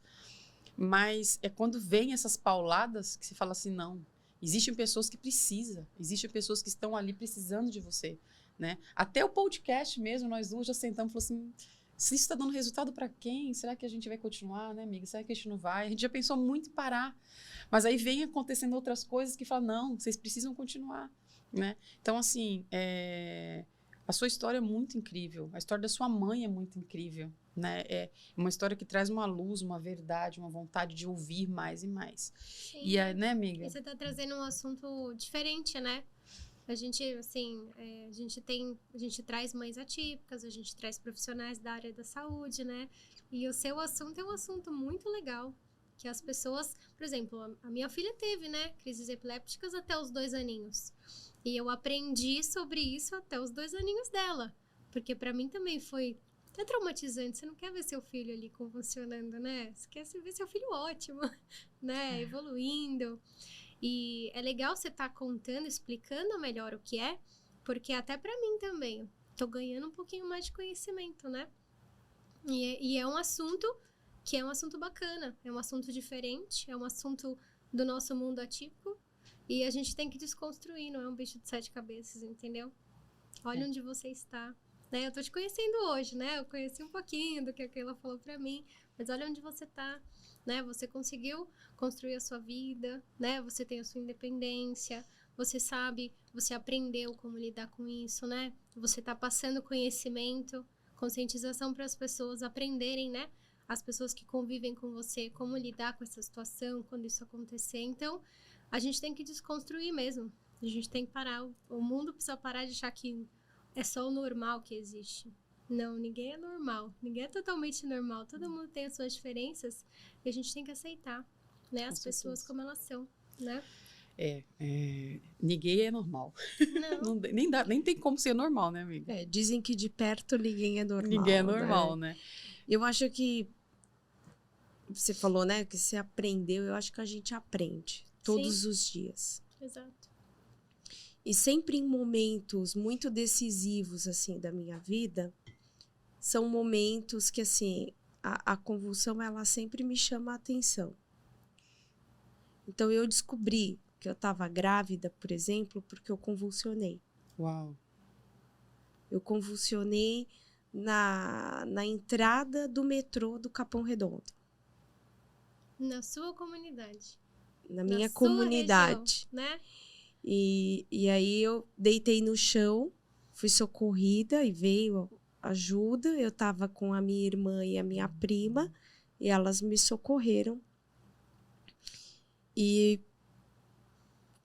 Mas é quando vem essas pauladas que você fala assim, não, existem pessoas que precisam, existem pessoas que estão ali precisando de você, né? Até o podcast mesmo, nós duas já sentamos e falamos assim, se isso está dando resultado para quem? Será que a gente vai continuar, né, amiga? Será que a gente não vai? A gente já pensou muito em parar. Mas aí vem acontecendo outras coisas que falam, não, vocês precisam continuar, né? Então, assim, a sua história é muito incrível. A história da sua mãe é muito incrível, né? É uma história que traz uma luz, uma verdade, uma vontade de ouvir mais e mais. Sim. E aí, né, amiga? E você está trazendo um assunto diferente, né? A gente, assim, a gente traz mães atípicas, a gente traz profissionais da área da saúde, né? E o seu assunto é um assunto muito legal, que as pessoas, por exemplo, a minha filha teve, né, crises epilépticas até os 2 aninhos. E eu aprendi sobre isso até os 2 aninhos dela, porque para mim também foi traumatizante. Você não quer ver seu filho ali convulsionando, né? Você quer ver seu filho ótimo, né, evoluindo. E é legal você estar contando, explicando melhor o que é, porque até pra mim também, tô ganhando um pouquinho mais de conhecimento, né? E é um assunto que é um assunto bacana, é um assunto diferente, é um assunto do nosso mundo atípico, e a gente tem que desconstruir, não é um bicho de 7 cabeças, entendeu? Olha onde você está, né? Eu tô te conhecendo hoje, né? Eu conheci um pouquinho do que a Keila falou pra mim, mas olha onde você tá. Né? Você conseguiu construir a sua vida, né? Você tem a sua independência, você sabe, você aprendeu como lidar com isso, né? Você está passando conhecimento, conscientização para as pessoas aprenderem, né? As pessoas que convivem com você, como lidar com essa situação quando isso acontecer. Então, a gente tem que desconstruir mesmo. A gente tem que parar. O mundo precisa parar de achar que é só o normal que existe. Não, ninguém é normal. Ninguém é totalmente normal. Todo mundo tem as suas diferenças e a gente tem que aceitar, né? As pessoas como elas são, né? Ninguém é normal. Não. Nem tem como ser normal, né, amiga? Dizem que de perto ninguém é normal. Ninguém é normal, né? Eu acho que você falou, né, que você aprendeu. Eu acho que a gente aprende todos os dias. Exato. E sempre em momentos muito decisivos, assim, da minha vida, são momentos que, assim, a convulsão, ela sempre me chama a atenção. Então, eu descobri que eu estava grávida, por exemplo, porque eu convulsionei. Uau! Eu convulsionei na entrada do metrô do Capão Redondo. Na sua comunidade. Na minha comunidade. Região, né? E aí eu deitei no chão, fui socorrida e veio ajuda. Eu estava com a minha irmã e a minha prima e elas me socorreram. E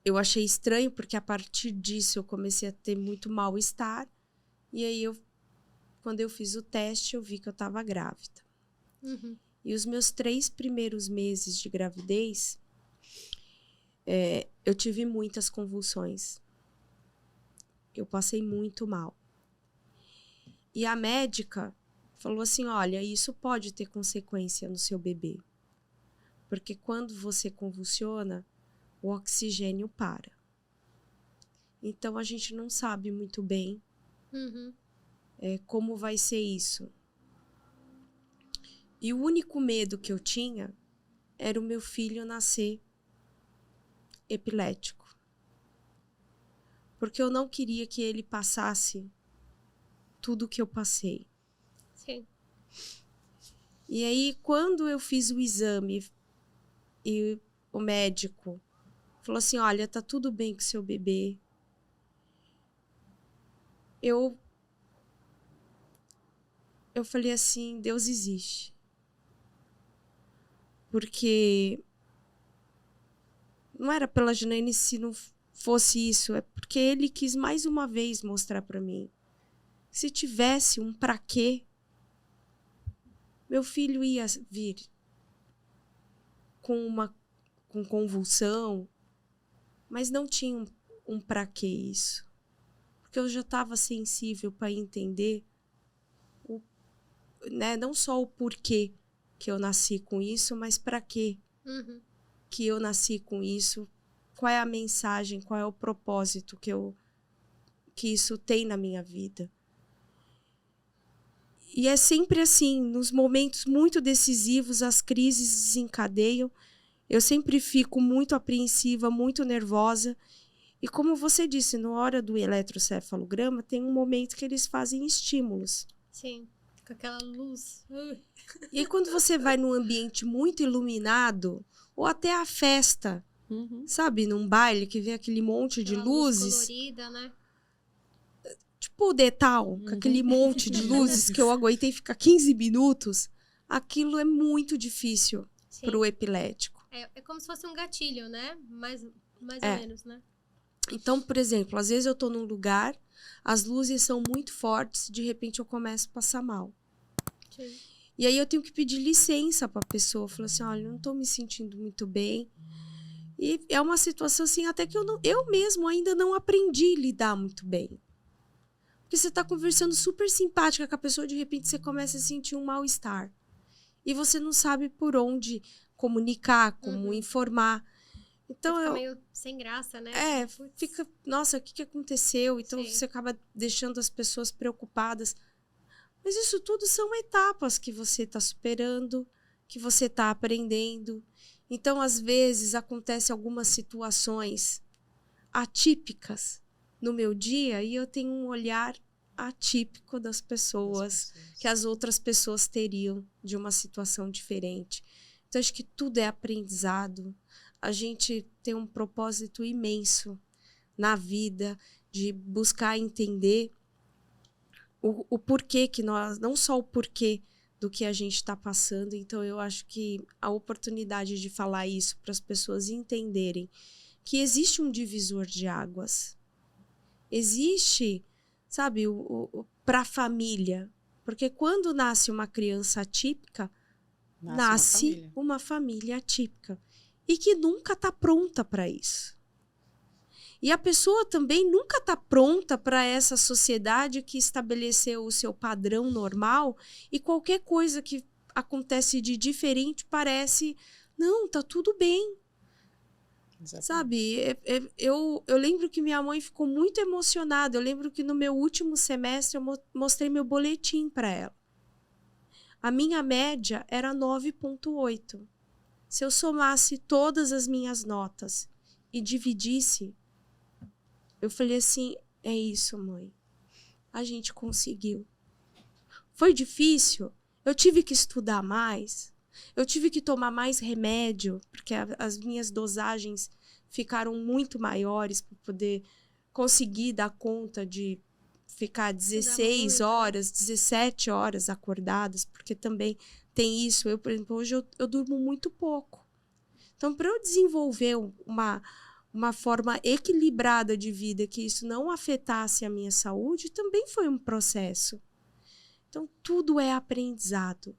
eu achei estranho porque a partir disso eu comecei a ter muito mal-estar. E aí eu quando eu fiz o teste, eu vi que eu estava grávida. Uhum. E os meus 3 primeiros meses de gravidez, eu tive muitas convulsões. Eu passei muito mal. E a médica falou assim, olha, isso pode ter consequência no seu bebê. Porque quando você convulsiona, o oxigênio para. Então, a gente não sabe muito bem como vai ser isso. E o único medo que eu tinha era o meu filho nascer epilético. Porque eu não queria que ele passasse tudo que eu passei. Sim. E aí, quando eu fiz o exame e o médico falou assim, olha, tá tudo bem com seu bebê. Eu falei assim, Deus existe. Porque não era pela Janaína se não fosse isso, é porque ele quis mais uma vez mostrar para mim. Se tivesse um pra quê, meu filho ia vir com convulsão, mas não tinha um pra quê isso. Porque eu já estava sensível para entender não só o porquê que eu nasci com isso, mas para quê que eu nasci com isso, qual é a mensagem, qual é o propósito que isso tem na minha vida. E é sempre assim, nos momentos muito decisivos, as crises desencadeiam, eu sempre fico muito apreensiva, muito nervosa. E como você disse, na hora do eletrocefalograma, tem um momento que eles fazem estímulos. Sim, com aquela luz. E aí, quando você vai num ambiente muito iluminado, ou até a festa, sabe, num baile que vê aquele monte de luzes. Luz colorida, né? Tipo o Detal, com aquele monte de luzes que eu aguentei ficar 15 minutos, aquilo é muito difícil para o epilético. É como se fosse um gatilho, né? Mais ou menos, né? Então, por exemplo, às vezes eu tô num lugar, as luzes são muito fortes, de repente eu começo a passar mal. Sim. E aí eu tenho que pedir licença para a pessoa, falar assim, olha, eu não tô me sentindo muito bem. E é uma situação assim, até que eu mesmo ainda não aprendi a lidar muito bem. Porque você tá conversando super simpática com a pessoa, de repente você começa a sentir um mal-estar. E você não sabe por onde comunicar, como informar. Então, fica meio sem graça, né? Fica, nossa, o que aconteceu? Então, Sim. você acaba deixando as pessoas preocupadas. Mas isso tudo são etapas que você está superando, que você está aprendendo. Então, às vezes, acontecem algumas situações atípicas no meu dia e eu tenho um olhar atípico das pessoas que as outras pessoas teriam de uma situação diferente. Então, acho que tudo é aprendizado. A gente tem um propósito imenso na vida de buscar entender o porquê que nós... Não só o porquê do que a gente está passando. Então, eu acho que a oportunidade de falar isso para as pessoas entenderem que existe um divisor de águas. Existe, sabe, para a família. Porque quando nasce uma criança atípica, nasce uma família atípica. E que nunca está pronta para isso. E a pessoa também nunca está pronta para essa sociedade que estabeleceu o seu padrão normal e qualquer coisa que acontece de diferente parece, não, tá tudo bem. Exatamente. Sabe, eu lembro que minha mãe ficou muito emocionada. Eu lembro que no meu último semestre eu mostrei meu boletim para ela. A minha média era 9,8. Se eu somasse todas as minhas notas e dividisse, eu falei assim, é isso, mãe. A gente conseguiu. Foi difícil. Eu tive que estudar mais. Eu tive que tomar mais remédio, porque as minhas dosagens ficaram muito maiores para poder conseguir dar conta de ficar 16 horas, 17 horas acordadas, porque também tem isso. Eu, por exemplo, hoje eu durmo muito pouco. Então, para eu desenvolver uma forma equilibrada de vida, que isso não afetasse a minha saúde, também foi um processo. Então, tudo é aprendizado.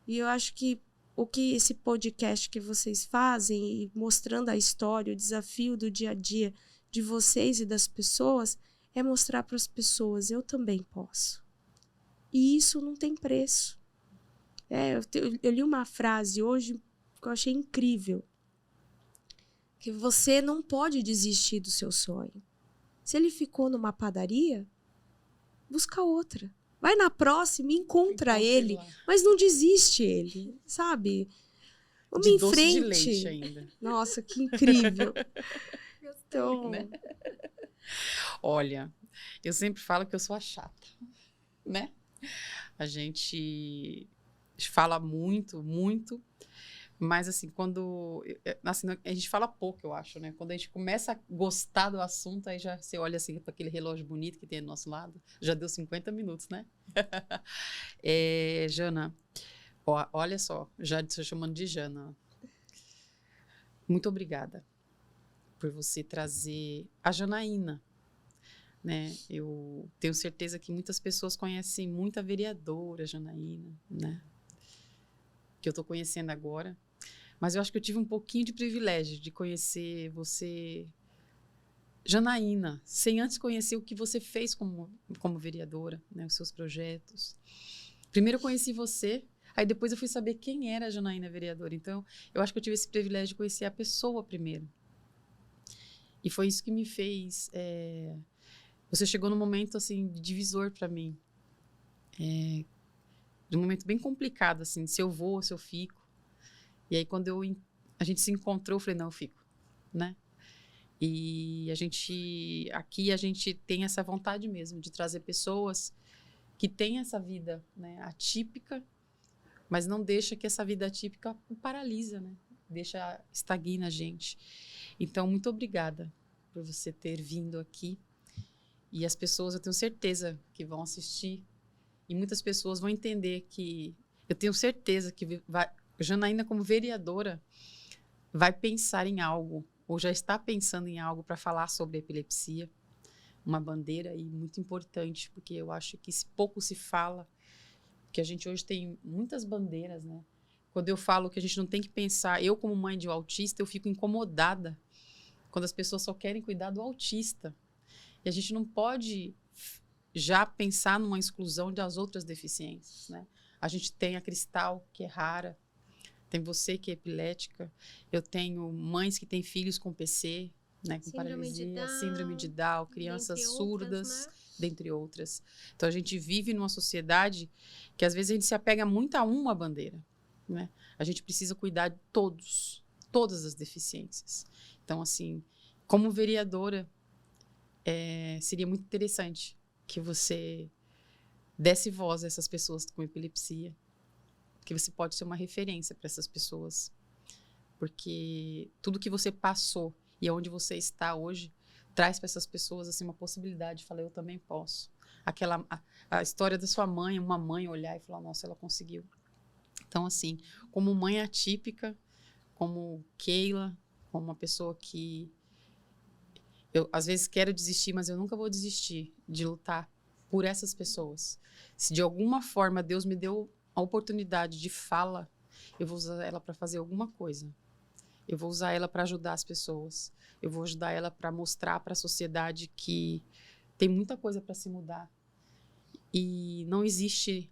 E eu acho que o que esse podcast que vocês fazem, mostrando a história, o desafio do dia a dia de vocês e das pessoas, é mostrar para as pessoas, eu também posso. E isso não tem preço. Eu li uma frase hoje que eu achei incrível. Que você não pode desistir do seu sonho. Se ele ficou numa padaria, busca outra. Vai na próxima e encontra ele, mas não desiste ele, sabe? Vamos em doce frente. De leite ainda. Nossa, que incrível. Então, né? Olha, eu sempre falo que eu sou a chata, né? A gente fala muito, muito, mas assim, assim, a gente fala pouco, eu acho, né? Quando a gente começa a gostar do assunto, aí já você olha assim para aquele relógio bonito que tem do nosso lado, já deu 50 minutos, né? Jana, olha só, já estou chamando de Jana. Muito obrigada por você trazer a Janaína, né? Eu tenho certeza que muitas pessoas conhecem muito a vereadora Janaína, né? Que eu estou conhecendo agora. Mas eu acho que eu tive um pouquinho de privilégio de conhecer você, Janaína, sem antes conhecer o que você fez como vereadora, né? Os seus projetos. Primeiro eu conheci você, aí depois eu fui saber quem era a Janaína vereadora. Então, eu acho que eu tive esse privilégio de conhecer a pessoa primeiro. E foi isso que me fez... Você chegou num momento, assim, divisor para mim. De um momento bem complicado, assim, se eu vou, se eu fico. E aí, quando a gente se encontrou, eu falei, não, eu fico, né? E aqui a gente tem essa vontade mesmo de trazer pessoas que têm essa vida, né, atípica, mas não deixa que essa vida atípica paralisa, né? Estagna a gente. Então, muito obrigada por você ter vindo aqui. E as pessoas, eu tenho certeza que vão assistir. E muitas pessoas vão entender que... Eu tenho certeza que Janaína, como vereadora, vai pensar em algo, ou já está pensando em algo para falar sobre a epilepsia. Uma bandeira aí muito importante, porque eu acho que pouco se fala, que a gente hoje tem muitas bandeiras, né? Quando eu falo que a gente não tem que pensar... Eu, como mãe de um autista, eu fico incomodada quando as pessoas só querem cuidar do autista. E a gente não pode já pensar numa exclusão das outras deficiências, né? A gente tem a Cristal, que é rara, tem você, que é epilética, eu tenho mães que têm filhos com PC, né, com paralisia, síndrome de Down, crianças surdas, né? Dentre outras. Então, a gente vive numa sociedade que, às vezes, a gente se apega muito a uma bandeira, né? A gente precisa cuidar de todas as deficiências. Então, assim, como vereadora, seria muito interessante que você desse voz a essas pessoas com epilepsia, que você pode ser uma referência para essas pessoas, porque tudo que você passou e onde você está hoje traz para essas pessoas assim uma possibilidade de falar, eu também posso. A história da sua mãe, uma mãe olhar e falar, nossa, ela conseguiu. Então, assim, como mãe atípica, como Keila, como uma pessoa que eu, às vezes, quero desistir, mas eu nunca vou desistir de lutar por essas pessoas. Se de alguma forma Deus me deu a oportunidade de fala, eu vou usar ela para fazer alguma coisa. Eu vou usar ela para ajudar as pessoas. Eu vou ajudar ela para mostrar para a sociedade que tem muita coisa para se mudar. E não existe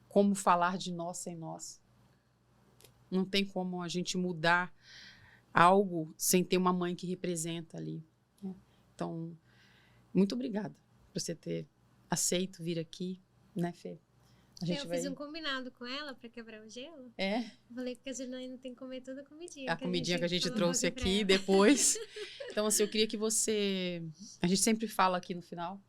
como falar de nós sem nós. Não tem como a gente mudar algo sem ter uma mãe que representa ali. Então, muito obrigada por você ter aceito vir aqui, né, Fê? Fiz um combinado com ela para quebrar o gelo. Eu falei que a Janaína tem que comer toda a comidinha. A comidinha que a gente trouxe aqui depois. Então, assim, eu queria que você... A gente sempre fala aqui no final.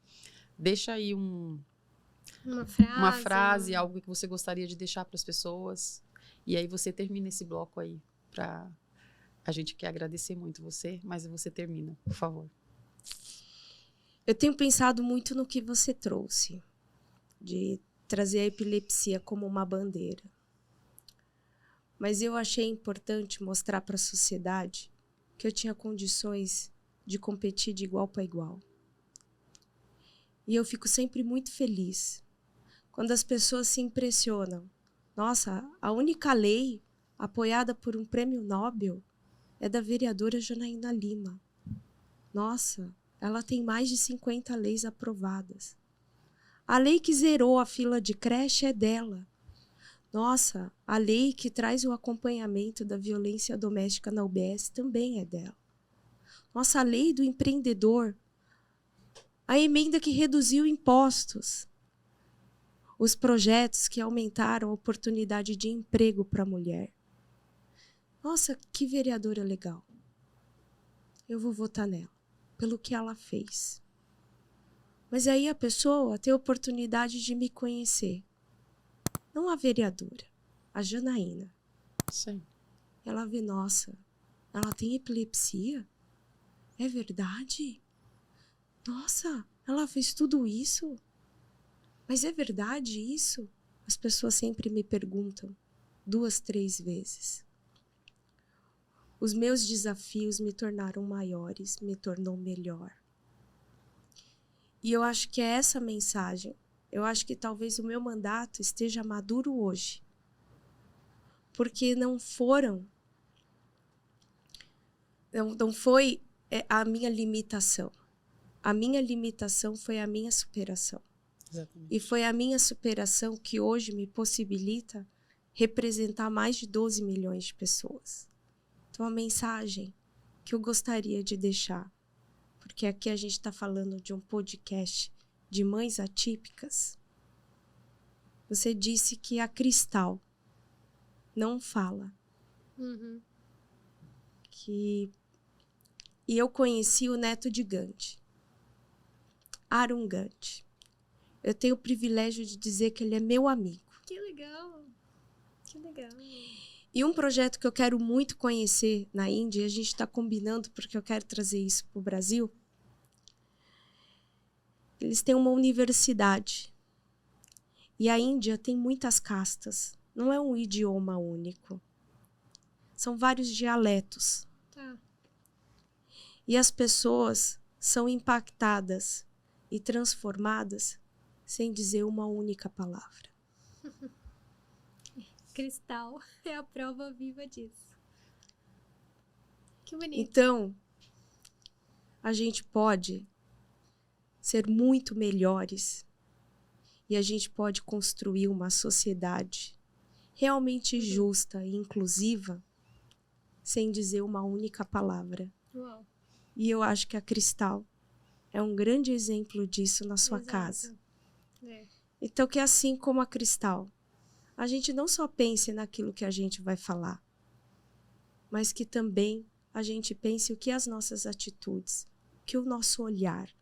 Deixa aí uma frase, algo que você gostaria de deixar para as pessoas. E aí você termina esse bloco aí. A gente quer agradecer muito você, mas você termina, por favor. Eu tenho pensado muito no que você trouxe, de trazer a epilepsia como uma bandeira. Mas eu achei importante mostrar para a sociedade que eu tinha condições de competir de igual para igual. E eu fico sempre muito feliz quando as pessoas se impressionam. Nossa, a única lei apoiada por um prêmio Nobel é da vereadora Janaína Lima. Nossa, ela tem mais de 50 leis aprovadas. A lei que zerou a fila de creche é dela. Nossa, a lei que traz o acompanhamento da violência doméstica na UBS também é dela. Nossa, a lei do empreendedor, a emenda que reduziu impostos, os projetos que aumentaram a oportunidade de emprego para a mulher. Nossa, que vereadora legal. Eu vou votar nela, pelo que ela fez. Mas aí a pessoa tem a oportunidade de me conhecer. Não a vereadora, a Janaína. Sim. Ela vê, nossa, ela tem epilepsia? É verdade? Nossa, ela fez tudo isso? Mas é verdade isso? As pessoas sempre me perguntam 2, 3 vezes. Os meus desafios me tornaram maiores, me tornou melhor. E eu acho que é essa mensagem. Eu acho que talvez o meu mandato esteja maduro hoje. Porque não foi a minha limitação. A minha limitação foi a minha superação. Exatamente. E foi a minha superação que hoje me possibilita representar mais de 12 milhões de pessoas. Então, a mensagem que eu gostaria de deixar, porque aqui a gente está falando de um podcast de mães atípicas. Você disse que a Cristal não fala. Uhum. E eu conheci o neto de Gandhi, Arun Gandhi. Eu tenho o privilégio de dizer que ele é meu amigo. Que legal. Que legal. E um projeto que eu quero muito conhecer na Índia, e a gente está combinando porque eu quero trazer isso para o Brasil. Eles têm uma universidade. E a Índia tem muitas castas. Não é um idioma único. São vários dialetos. Tá. E as pessoas são impactadas e transformadas sem dizer uma única palavra. Cristal é a prova viva disso. Que bonito. Então, a gente pode ser muito melhores e a gente pode construir uma sociedade realmente justa e inclusiva sem dizer uma única palavra. Uau. E eu acho que a Cristal é um grande exemplo disso na sua Exato. casa. É. Então, que assim como a Cristal, a gente não só pense naquilo que a gente vai falar, mas que também a gente pense o que as nossas atitudes, que o nosso olhar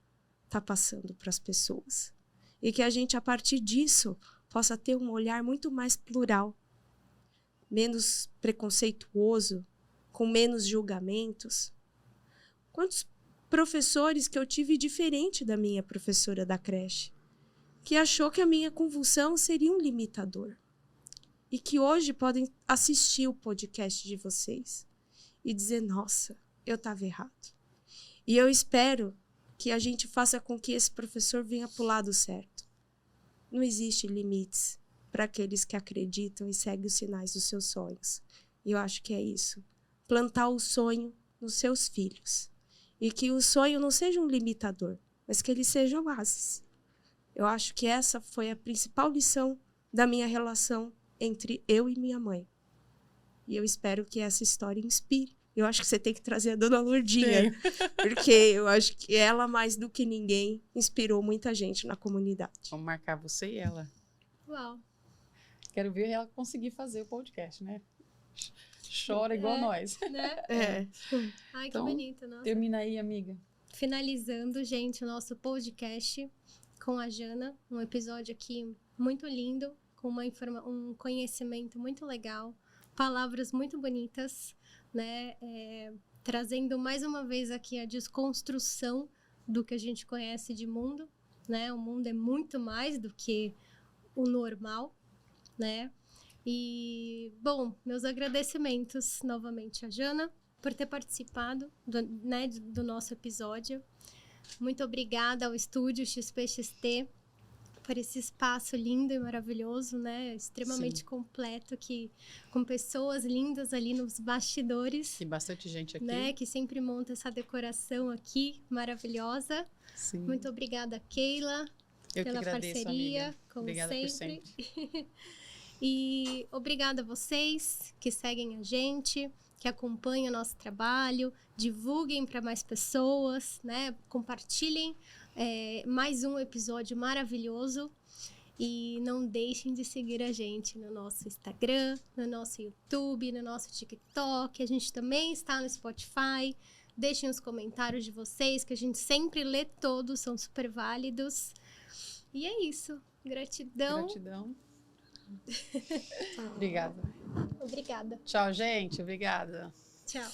está passando para as pessoas. E que a gente, a partir disso, possa ter um olhar muito mais plural, menos preconceituoso, com menos julgamentos. Quantos professores que eu tive diferente da minha professora da creche, que achou que a minha convulsão seria um limitador. E que hoje podem assistir o podcast de vocês e dizer, nossa, eu estava errado. E eu espero que a gente faça com que esse professor venha para o lado certo. Não existe limites para aqueles que acreditam e seguem os sinais dos seus sonhos. E eu acho que é isso. Plantar o sonho nos seus filhos. E que o sonho não seja um limitador, mas que ele seja um oásis. Eu acho que essa foi a principal lição da minha relação entre eu e minha mãe. E eu espero que essa história inspire. Eu acho que você tem que trazer a dona Lourdinha, porque eu acho que ela, mais do que ninguém, inspirou muita gente na comunidade. Vamos marcar você e ela. Uau. Quero ver ela conseguir fazer o podcast, né? Chora igual nós. Né? É. Ai, Então, que bonito. Nossa. Termina aí, amiga. Finalizando, gente, o nosso podcast com a Jana. Um episódio aqui muito lindo, com um conhecimento muito legal, palavras muito bonitas, né? Trazendo mais uma vez aqui a desconstrução do que a gente conhece de mundo, né? O mundo é muito mais do que o normal, né? E, bom, meus agradecimentos novamente à Jana por ter participado do nosso episódio. Muito obrigada ao Estúdio XPXT por esse espaço lindo e maravilhoso, né? Extremamente completo, com pessoas lindas ali nos bastidores. E bastante gente aqui. Né? Que sempre monta essa decoração aqui, maravilhosa. Sim. Muito obrigada, Keila, pela parceria, amiga. como Obrigada sempre. por sempre. E obrigada a vocês que seguem a gente, que acompanham o nosso trabalho, divulguem para mais pessoas, né? Compartilhem mais um episódio maravilhoso. E não deixem de seguir a gente no nosso Instagram, no nosso YouTube, no nosso TikTok. A gente também está no Spotify. Deixem os comentários de vocês, que a gente sempre lê todos, são super válidos. E é isso. Gratidão. Gratidão. Obrigada. Obrigada. Tchau, gente. Obrigada. Tchau.